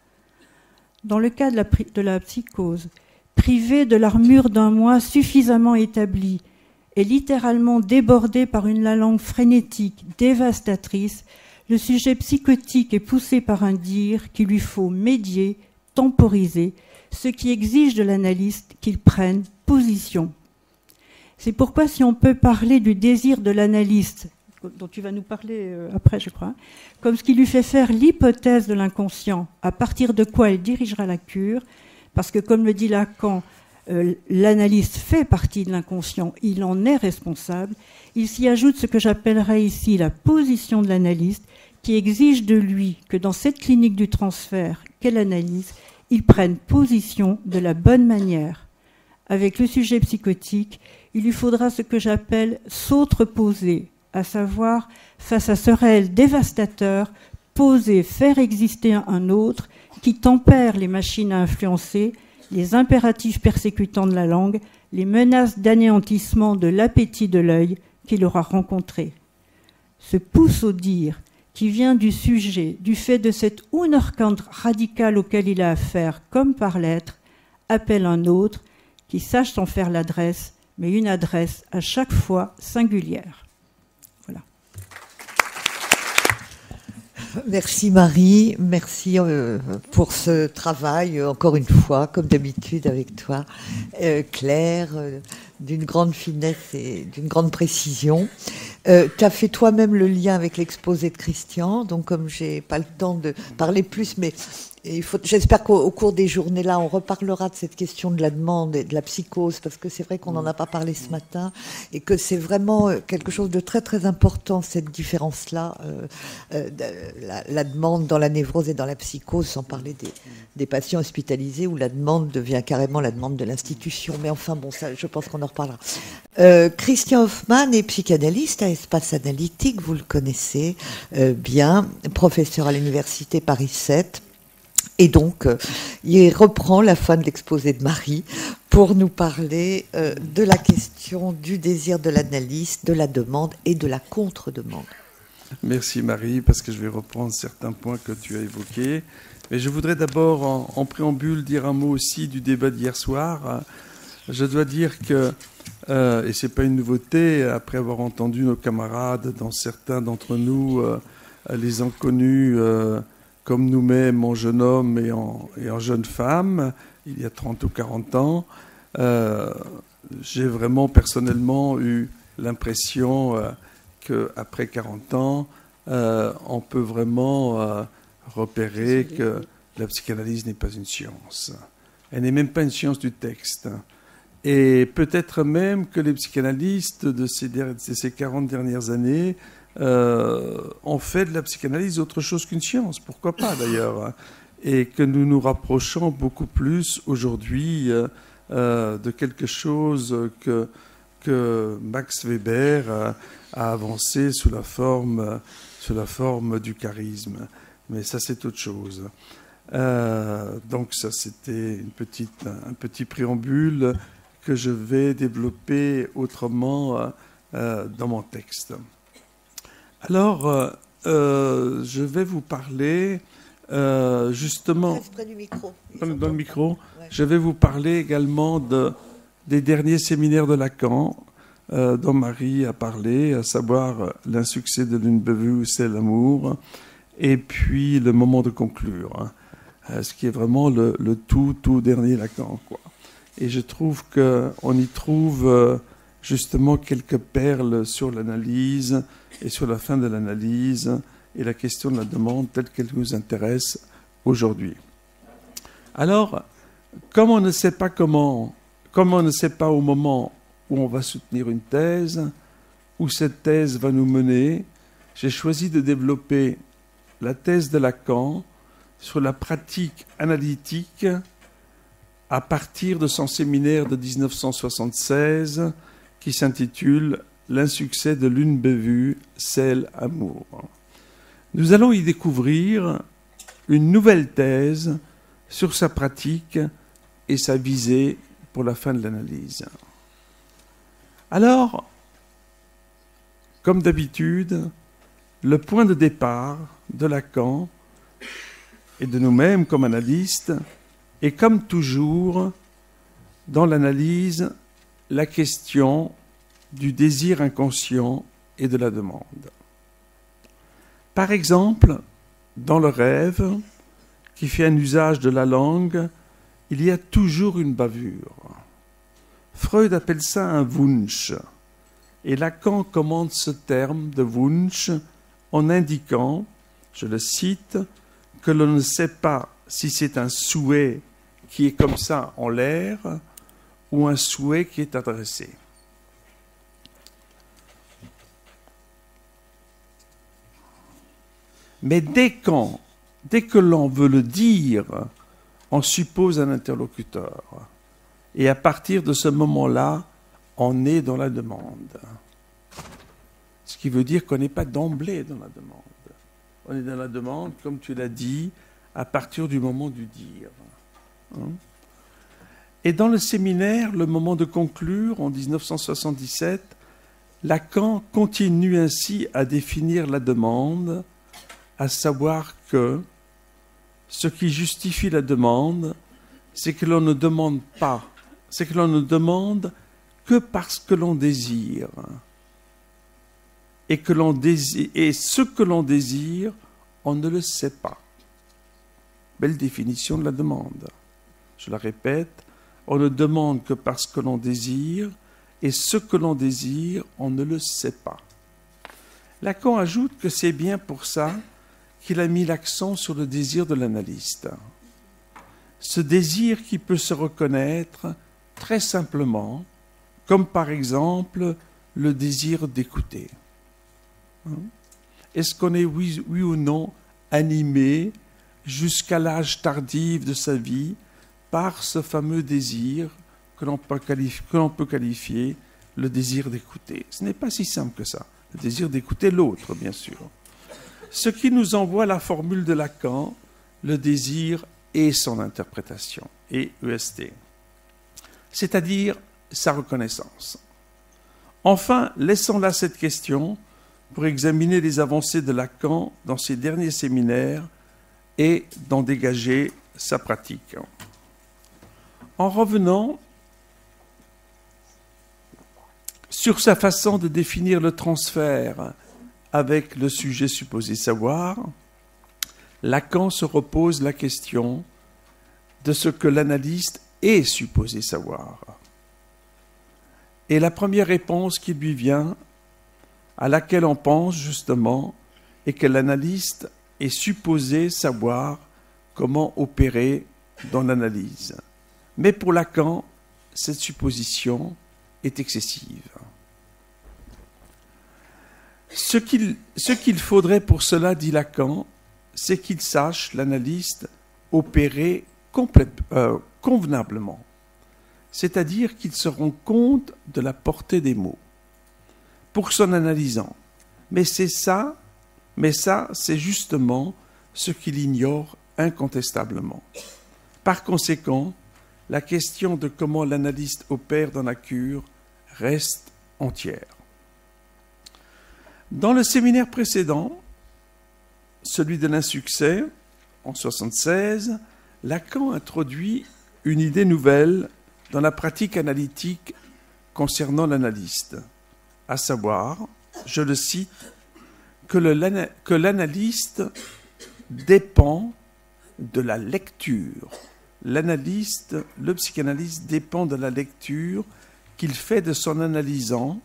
Dans le cas de la psychose, privé de l'armure d'un moi suffisamment établi et littéralement débordé par une langue frénétique, dévastatrice, le sujet psychotique est poussé par un dire qu'il lui faut médier, temporiser, ce qui exige de l'analyste qu'il prenne position. C'est pourquoi si on peut parler du désir de l'analyste, dont tu vas nous parler après, je crois, comme ce qui lui fait faire l'hypothèse de l'inconscient, à partir de quoi elle dirigera la cure, parce que comme le dit Lacan, l'analyste fait partie de l'inconscient, il en est responsable, il s'y ajoute ce que j'appellerais ici la position de l'analyste, qui exige de lui que dans cette clinique du transfert qu'elle analyse, il prenne position de la bonne manière. Avec le sujet psychotique, il lui faudra ce que j'appelle s'autre-poser, à savoir, face à ce réel dévastateur, poser, faire exister un autre qui tempère les machines à influencer, les impératifs persécutants de la langue, les menaces d'anéantissement de l'appétit de l'œil qu'il aura rencontré. Ce pouce au dire qui vient du sujet, du fait de cet Unerkannt radical auquel il a affaire, comme par lettre, appelle un autre qui sache s'en faire l'adresse, mais une adresse à chaque fois singulière. Voilà. Merci Marie, merci pour ce travail, encore une fois, comme d'habitude avec toi, Claire, d'une grande finesse et d'une grande précision. Tu as fait toi-même le lien avec l'exposé de Christian, donc comme j'ai pas le temps de parler plus, mais j'espère qu'au cours des journées-là, on reparlera de cette question de la demande et de la psychose, parce que c'est vrai qu'on n'en a pas parlé ce matin, et que c'est vraiment quelque chose de très très important, cette différence-là, la demande dans la névrose et dans la psychose, sans parler des patients hospitalisés, où la demande devient carrément la demande de l'institution. Mais enfin, bon, ça, je pense qu'on en reparlera. Christian Hoffmann est psychanalyste à Espace Analytique, vous le connaissez bien, professeur à l'université Paris 7. Et donc, il reprend la fin de l'exposé de Marie pour nous parler de la question du désir de l'analyste, de la demande et de la contre-demande. Merci Marie, parce que je vais reprendre certains points que tu as évoqués. Mais je voudrais d'abord, en préambule, dire un mot aussi du débat d'hier soir. Je dois dire que, et ce n'est pas une nouveauté, après avoir entendu nos camarades, dont certains d'entre nous les ont connus comme nous-mêmes, en jeune homme et en jeune femme, il y a 30 ou 40 ans, j'ai vraiment personnellement eu l'impression qu'après 40 ans, on peut vraiment repérer que la psychanalyse n'est pas une science. Elle n'est même pas une science du texte. Et peut-être même que les psychanalystes de ces 40 dernières années ont fait de la psychanalyse autre chose qu'une science, pourquoi pas d'ailleurs, et que nous nous rapprochons beaucoup plus aujourd'hui de quelque chose que Max Weber a avancé sous la forme du charisme. Mais ça, c'est autre chose. Donc ça, c'était un petit préambule que je vais développer autrement dans mon texte. Alors, je vais vous parler justement... Reste près du micro. Dans le micro. Ouais. Je vais vous parler également des derniers séminaires de Lacan dont Marie a parlé, à savoir l'insuccès de l'Unbewusst, c'est l'amour, et puis le moment de conclure, ce qui est vraiment le tout dernier Lacan, quoi. Et je trouve qu'on y trouve justement quelques perles sur l'analyse et sur la fin de l'analyse et la question de la demande telle qu'elle nous intéresse aujourd'hui. Alors, comme on ne sait pas au moment où on va soutenir une thèse, où cette thèse va nous mener, j'ai choisi de développer la thèse de Lacan sur la pratique analytique à partir de son séminaire de 1976 qui s'intitule « L'insuccès de l'une bévue, celle amour ». Nous allons y découvrir une nouvelle thèse sur sa pratique et sa visée pour la fin de l'analyse. Alors, comme d'habitude, le point de départ de Lacan et de nous-mêmes comme analystes est comme toujours dans l'analyse la question du désir inconscient et de la demande. Par exemple, dans le rêve, qui fait un usage de la langue, il y a toujours une bavure. Freud appelle ça un Wunsch, et Lacan commande ce terme de Wunsch en indiquant, je le cite, que l'on ne sait pas si c'est un souhait qui est comme ça en l'air ou un souhait qui est adressé. Mais dès que l'on veut le dire, on suppose un interlocuteur. Et à partir de ce moment-là, on est dans la demande. Ce qui veut dire qu'on n'est pas d'emblée dans la demande. On est dans la demande, comme tu l'as dit, à partir du moment du dire. Et dans le séminaire, le moment de conclure, en 1977, Lacan continue ainsi à définir la demande, à savoir que ce qui justifie la demande, c'est que l'on ne demande pas, c'est que l'on ne demande que parce que l'on désire. Et ce que l'on désire, on ne le sait pas. Belle définition de la demande. Je la répète, on ne demande que parce que l'on désire, et ce que l'on désire, on ne le sait pas. Lacan ajoute que c'est bien pour ça qu'il a mis l'accent sur le désir de l'analyste. Ce désir qui peut se reconnaître très simplement, comme par exemple le désir d'écouter. Est-ce qu'on est, oui ou non, animé jusqu'à l'âge tardif de sa vie par ce fameux désir que l'on peut qualifier le désir d'écouter? Ce n'est pas si simple que ça. Le désir d'écouter l'autre, bien sûr. Ce qui nous envoie la formule de Lacan, le désir et son interprétation, et EST, c'est-à-dire sa reconnaissance. Enfin, laissons là cette question pour examiner les avancées de Lacan dans ses derniers séminaires et d'en dégager sa pratique. En revenant sur sa façon de définir le transfert avec le sujet supposé savoir, Lacan se repose la question de ce que l'analyste est supposé savoir. Et la première réponse qui lui vient, à laquelle on pense justement, est que l'analyste est supposé savoir comment opérer dans l'analyse. Mais pour Lacan, cette supposition est excessive. Ce qu'il faudrait pour cela, dit Lacan, c'est qu'il sache, l'analyste, opérer convenablement. C'est-à-dire qu'il se rend compte de la portée des mots pour son analysant. Mais ça, c'est justement ce qu'il ignore incontestablement. Par conséquent, la question de comment l'analyste opère dans la cure reste entière. Dans le séminaire précédent, celui de l'insuccès, en 1976, Lacan introduit une idée nouvelle dans la pratique analytique concernant l'analyste, à savoir, je le cite, que l'analyste dépend de la lecture. L'analyste, le psychanalyste dépend de la lecture qu'il fait de son analysant,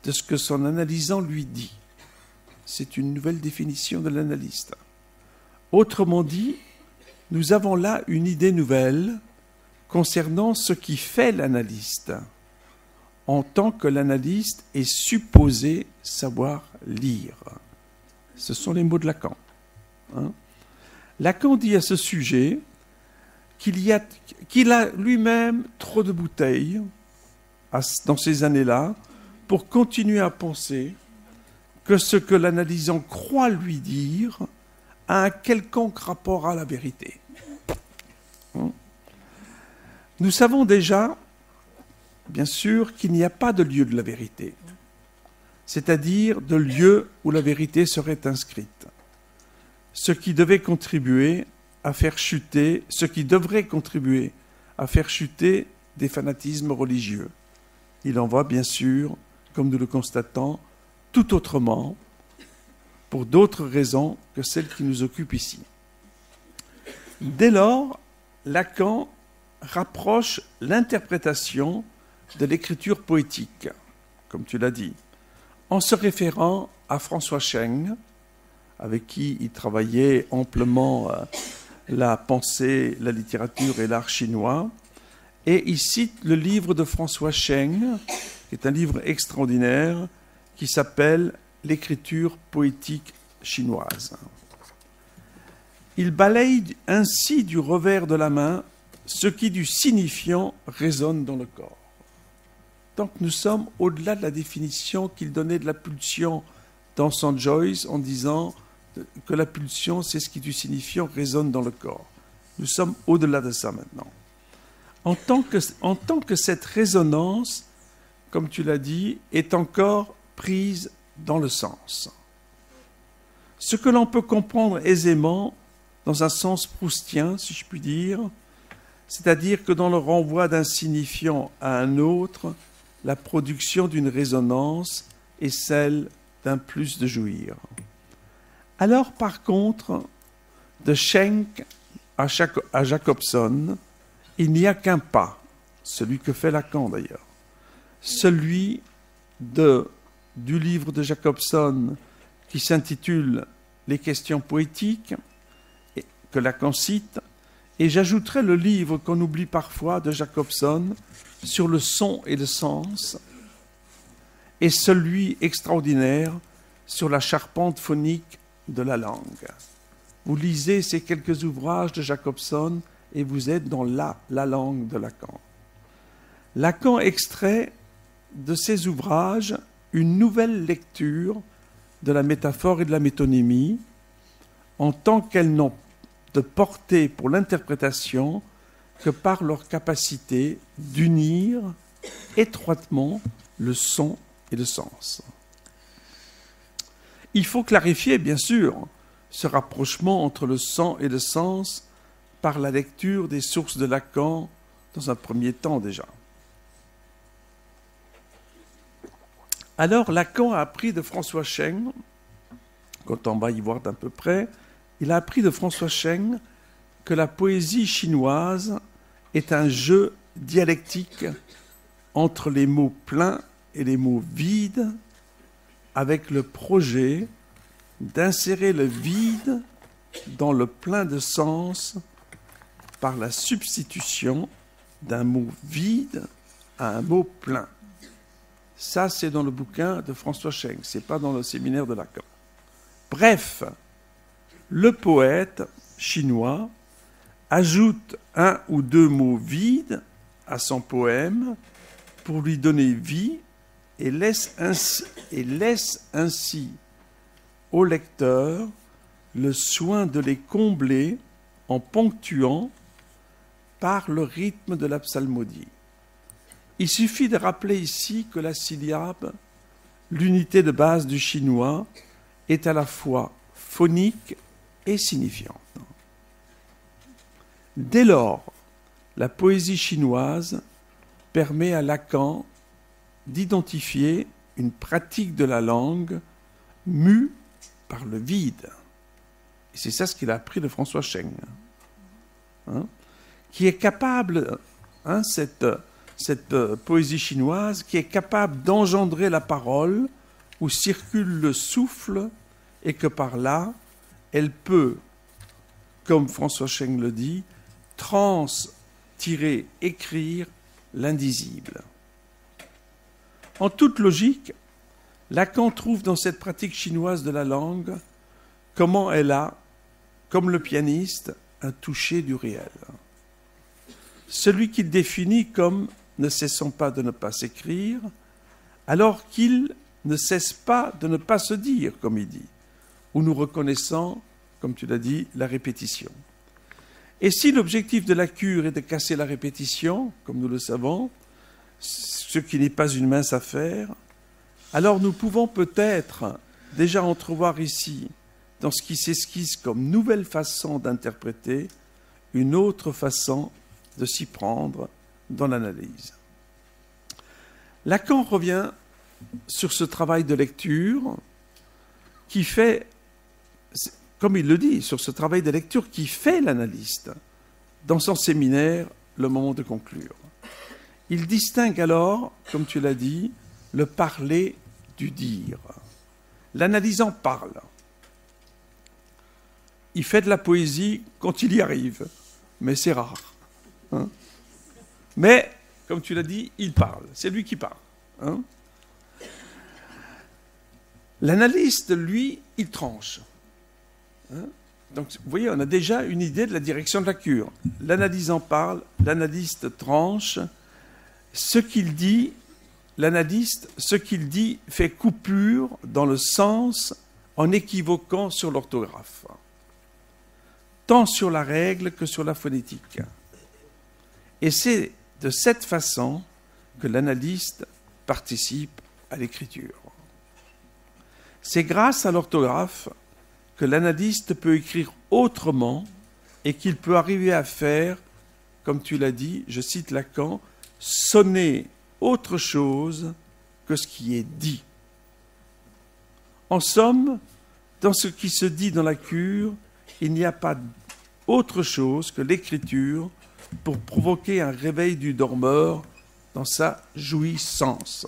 de ce que son analysant lui dit. C'est une nouvelle définition de l'analyste. Autrement dit, nous avons là une idée nouvelle concernant ce qui fait l'analyste. en tant que l'analyste est supposé savoir lire. Ce sont les mots de Lacan. Lacan dit à ce sujet qu'il a lui-même trop de bouteilles dans ces années-là pour continuer à penser que ce que l'analysant croit lui dire a un quelconque rapport à la vérité. Nous savons déjà, bien sûr, qu'il n'y a pas de lieu de la vérité, c'est-à-dire de lieu où la vérité serait inscrite. Ce qui devrait contribuer à faire chuter des fanatismes religieux. Il en va, bien sûr, comme nous le constatons, tout autrement, pour d'autres raisons que celles qui nous occupent ici. Dès lors, Lacan rapproche l'interprétation de l'écriture poétique, comme tu l'as dit, en se référant à François Cheng, avec qui il travaillait amplement la pensée, la littérature et l'art chinois, et il cite le livre de François Cheng, qui est un livre extraordinaire, qui s'appelle « L'écriture poétique chinoise ». Il balaye ainsi du revers de la main ce qui du signifiant résonne dans le corps. Donc nous sommes au-delà de la définition qu'il donnait de la pulsion dans son Joyce en disant que la pulsion, c'est ce qui du signifiant résonne dans le corps. Nous sommes au-delà de ça maintenant. En tant que cette résonance, comme tu l'as dit, est encore prise dans le sens. Ce que l'on peut comprendre aisément dans un sens proustien, si je puis dire, c'est-à-dire que dans le renvoi d'un signifiant à un autre, la production d'une résonance est celle d'un plus de jouir. Alors, par contre, de Schenck à Jacobson, il n'y a qu'un pas, celui que fait Lacan d'ailleurs, celui du livre de Jacobson qui s'intitule « Les questions poétiques », que Lacan cite, et j'ajouterai le livre qu'on oublie parfois de Jacobson sur le son et le sens, et celui extraordinaire sur la charpente phonique de la langue. Vous lisez ces quelques ouvrages de Jacobson et vous êtes dans la langue de Lacan. Lacan extrait de ces ouvrages une nouvelle lecture de la métaphore et de la métonymie en tant qu'elles n'ont de portée pour l'interprétation que par leur capacité d'unir étroitement le son et le sens. Il faut clarifier, bien sûr, ce rapprochement entre le son et le sens par la lecture des sources de Lacan dans un premier temps déjà. Alors Lacan a appris de François Cheng, quand on va y voir d'un peu près, il a appris de François Cheng que la poésie chinoise est un jeu dialectique entre les mots pleins et les mots vides, avec le projet d'insérer le vide dans le plein de sens par la substitution d'un mot vide à un mot plein. Ça, c'est dans le bouquin de François Cheng, ce n'est pas dans le séminaire de Lacan. Bref, le poète chinois ajoute un ou deux mots vides à son poème pour lui donner vie et laisse ainsi au lecteur le soin de les combler en ponctuant par le rythme de la psalmodie. Il suffit de rappeler ici que la syllabe, l'unité de base du chinois, est à la fois phonique et signifiante. Dès lors, la poésie chinoise permet à Lacan d'identifier une pratique de la langue mue par le vide. Et c'est ça ce qu'il a appris de François Cheng, qui est capable, cette poésie chinoise, qui est capable d'engendrer la parole où circule le souffle et que par là, elle peut, comme François Cheng le dit, écrire l'indisible. En toute logique, Lacan trouve dans cette pratique chinoise de la langue comment elle a, comme le pianiste, un toucher du réel. Celui qu'il définit comme ne cessant pas de ne pas s'écrire, alors qu'il ne cesse pas de ne pas se dire, comme il dit, ou nous reconnaissant, comme tu l'as dit, la répétition. Et si l'objectif de la cure est de casser la répétition, comme nous le savons, ce qui n'est pas une mince affaire, alors nous pouvons peut-être déjà entrevoir ici, dans ce qui s'esquisse comme nouvelle façon d'interpréter, une autre façon de s'y prendre dans l'analyse. Lacan revient sur ce travail de lecture qui fait, comme il le dit, sur ce travail de lecture qui fait l'analyste dans son séminaire, Le moment de conclure. Il distingue alors, comme tu l'as dit, le parler du dire. L'analysant parle. Il fait de la poésie quand il y arrive, mais c'est rare. Hein? Mais, comme tu l'as dit, il parle. C'est lui qui parle. Hein? L'analyste, lui, il tranche. Hein? Donc, vous voyez, on a déjà une idée de la direction de la cure. L'analysant parle, l'analyste tranche. Ce qu'il dit, l'analyste, ce qu'il dit fait coupure dans le sens en équivoquant sur l'orthographe, tant sur la règle que sur la phonétique. Et c'est de cette façon que l'analyste participe à l'écriture. C'est grâce à l'orthographe que l'analyste peut écrire autrement et qu'il peut arriver à faire, comme tu l'as dit, je cite Lacan, sonner autre chose que ce qui est dit. En somme, dans ce qui se dit dans la cure, il n'y a pas autre chose que l'écriture pour provoquer un réveil du dormeur dans sa jouissance.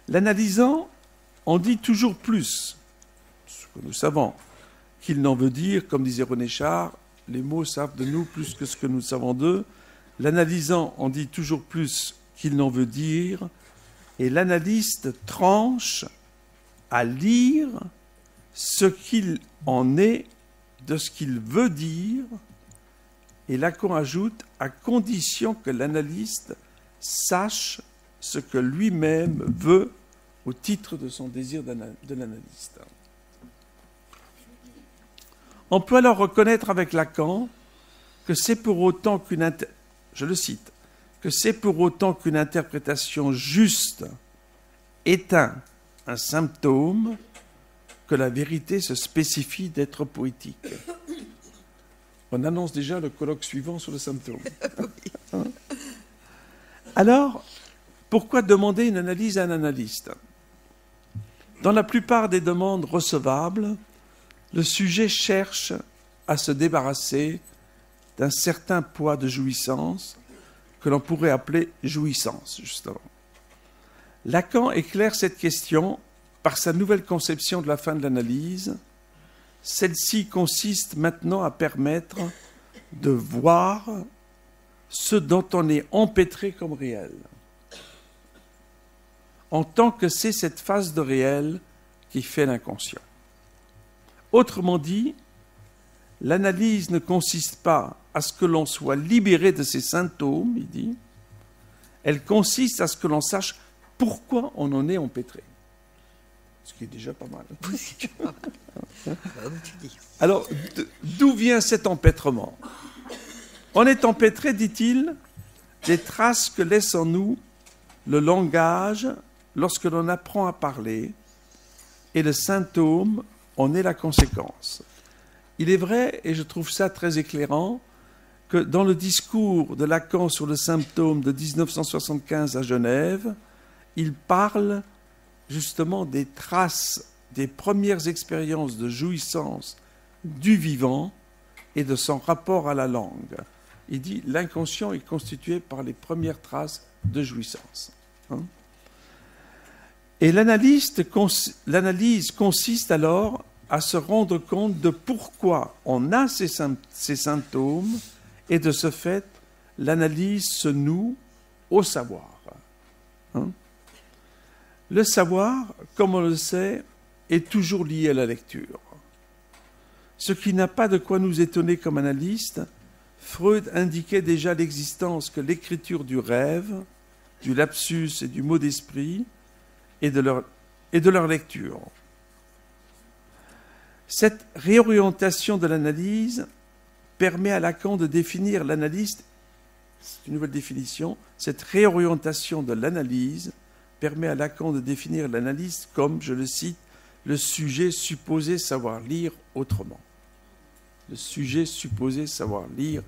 L'analysant en dit toujours plus, ce que nous savons, qu'il n'en veut dire, comme disait René Char, les mots savent de nous plus que ce que nous savons d'eux. L'analysant en dit toujours plus qu'il n'en veut dire, et l'analyste tranche à lire ce qu'il en est de ce qu'il veut dire, et Lacan ajoute, à condition que l'analyste sache ce que lui-même veut au titre de son désir de l'analyste. On peut alors reconnaître avec Lacan que c'est pour autant je le cite, que c'est pour autant qu'une interprétation juste éteint un symptôme que la vérité se spécifie d'être poétique. On annonce déjà le colloque suivant sur le symptôme. Hein? Alors, pourquoi demander une analyse à un analyste? Dans la plupart des demandes recevables, le sujet cherche à se débarrasser d'un certain poids de jouissance que l'on pourrait appeler jouissance, justement. Lacan éclaire cette question par sa nouvelle conception de la fin de l'analyse. Celle-ci consiste maintenant à permettre de voir ce dont on est empêtré comme réel, en tant que c'est cette phase de réel qui fait l'inconscient. Autrement dit, l'analyse ne consiste pas à ce que l'on soit libéré de ses symptômes, il dit, elle consiste à ce que l'on sache pourquoi on en est empêtré. Ce qui est déjà pas mal. Alors, d'où vient cet empêtrement? On est empêtré, dit-il, des traces que laisse en nous le langage lorsque l'on apprend à parler, et le symptôme en est la conséquence. Il est vrai, et je trouve ça très éclairant, que dans le discours de Lacan sur le symptôme de 1975 à Genève, il parle justement des traces, des premières expériences de jouissance du vivant et de son rapport à la langue. Il dit l'inconscient est constitué par les premières traces de jouissance. Hein? Et l'analyse consiste alors à se rendre compte de pourquoi on a ces symptômes, et de ce fait, l'analyse se noue au savoir. Hein? Le savoir, comme on le sait, est toujours lié à la lecture. Ce qui n'a pas de quoi nous étonner comme analyste, Freud indiquait déjà l'existence que l'écriture du rêve, du lapsus et du mot d'esprit et de leur lecture. Cette réorientation de l'analyse permet à Lacan de définir l'analyste, c'est une nouvelle définition, cette réorientation de l'analyse permet à Lacan de définir l'analyste comme, je le cite, le sujet supposé savoir lire autrement. Le sujet supposé savoir lire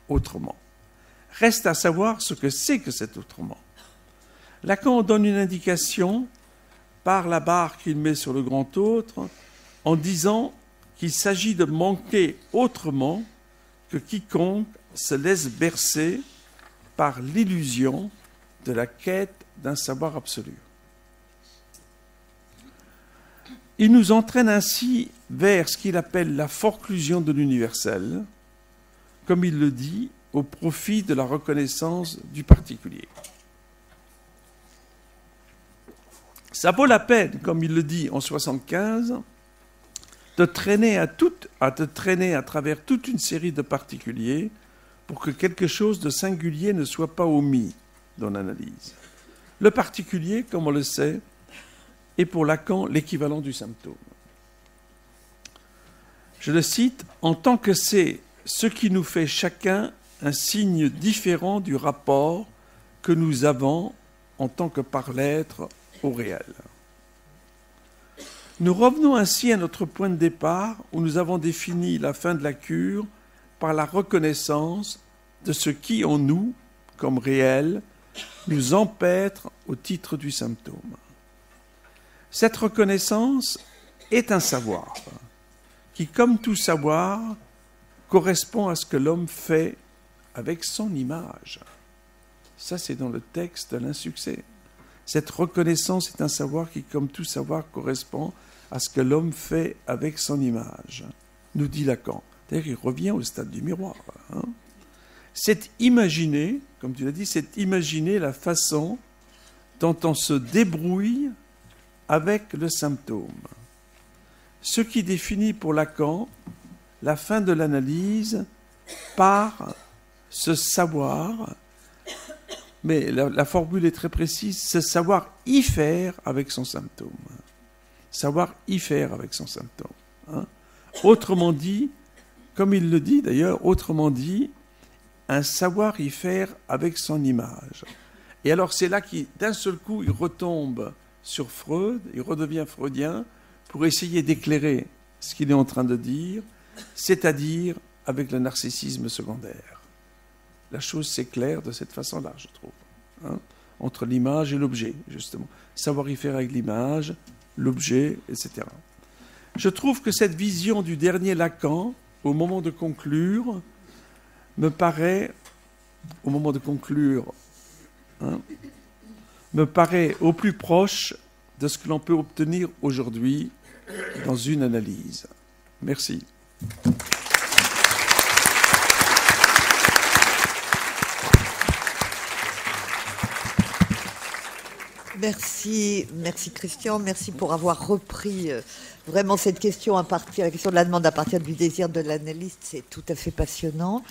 autrement. Reste à savoir ce que c'est que cet autrement. Lacan donne une indication par la barre qu'il met sur le grand autre en disant qu'il s'agit de manquer autrement que quiconque se laisse bercer par l'illusion de la quête d'un savoir absolu. Il nous entraîne ainsi vers ce qu'il appelle la forclusion de l'universel, comme il le dit, au profit de la reconnaissance du particulier. Ça vaut la peine, comme il le dit en 1975, de te traîner à travers toute une série de particuliers pour que quelque chose de singulier ne soit pas omis dans l'analyse. Le particulier, comme on le sait, est pour Lacan l'équivalent du symptôme. Je le cite, « En tant que c'est ce qui nous fait chacun un signe différent du rapport que nous avons en tant que par l'être au réel. » Nous revenons ainsi à notre point de départ où nous avons défini la fin de la cure par la reconnaissance de ce qui, en nous, comme réel, nous empêtre au titre du symptôme. Cette reconnaissance est un savoir qui, comme tout savoir, correspond à ce que l'homme fait avec son image. Ça, c'est dans le texte de l'insuccès. Cette reconnaissance est un savoir qui, comme tout savoir, correspond à ce que l'homme fait avec son image, nous dit Lacan. D'ailleurs, il revient au stade du miroir. C'est imaginer, comme tu l'as dit, c'est imaginer la façon dont on se débrouille avec le symptôme. Ce qui définit pour Lacan la fin de l'analyse par ce savoir, mais la formule est très précise, ce savoir y faire avec son symptôme. Savoir y faire avec son symptôme. Autrement dit, comme il le dit d'ailleurs, autrement dit, un savoir y faire avec son image. Et alors c'est là qu'il, d'un seul coup, il retombe sur Freud, il redevient freudien pour essayer d'éclairer ce qu'il est en train de dire, c'est-à-dire avec le narcissisme secondaire. La chose s'éclaire de cette façon-là, je trouve, entre l'image et l'objet, justement. Savoir y faire avec l'image, l'objet, etc. Je trouve que cette vision du dernier Lacan, au moment de conclure, me paraît au plus proche de ce que l'on peut obtenir aujourd'hui dans une analyse. Merci. Merci Christian, merci pour avoir repris vraiment cette question la question de la demande à partir du désir de l'analyste, c'est tout à fait passionnant.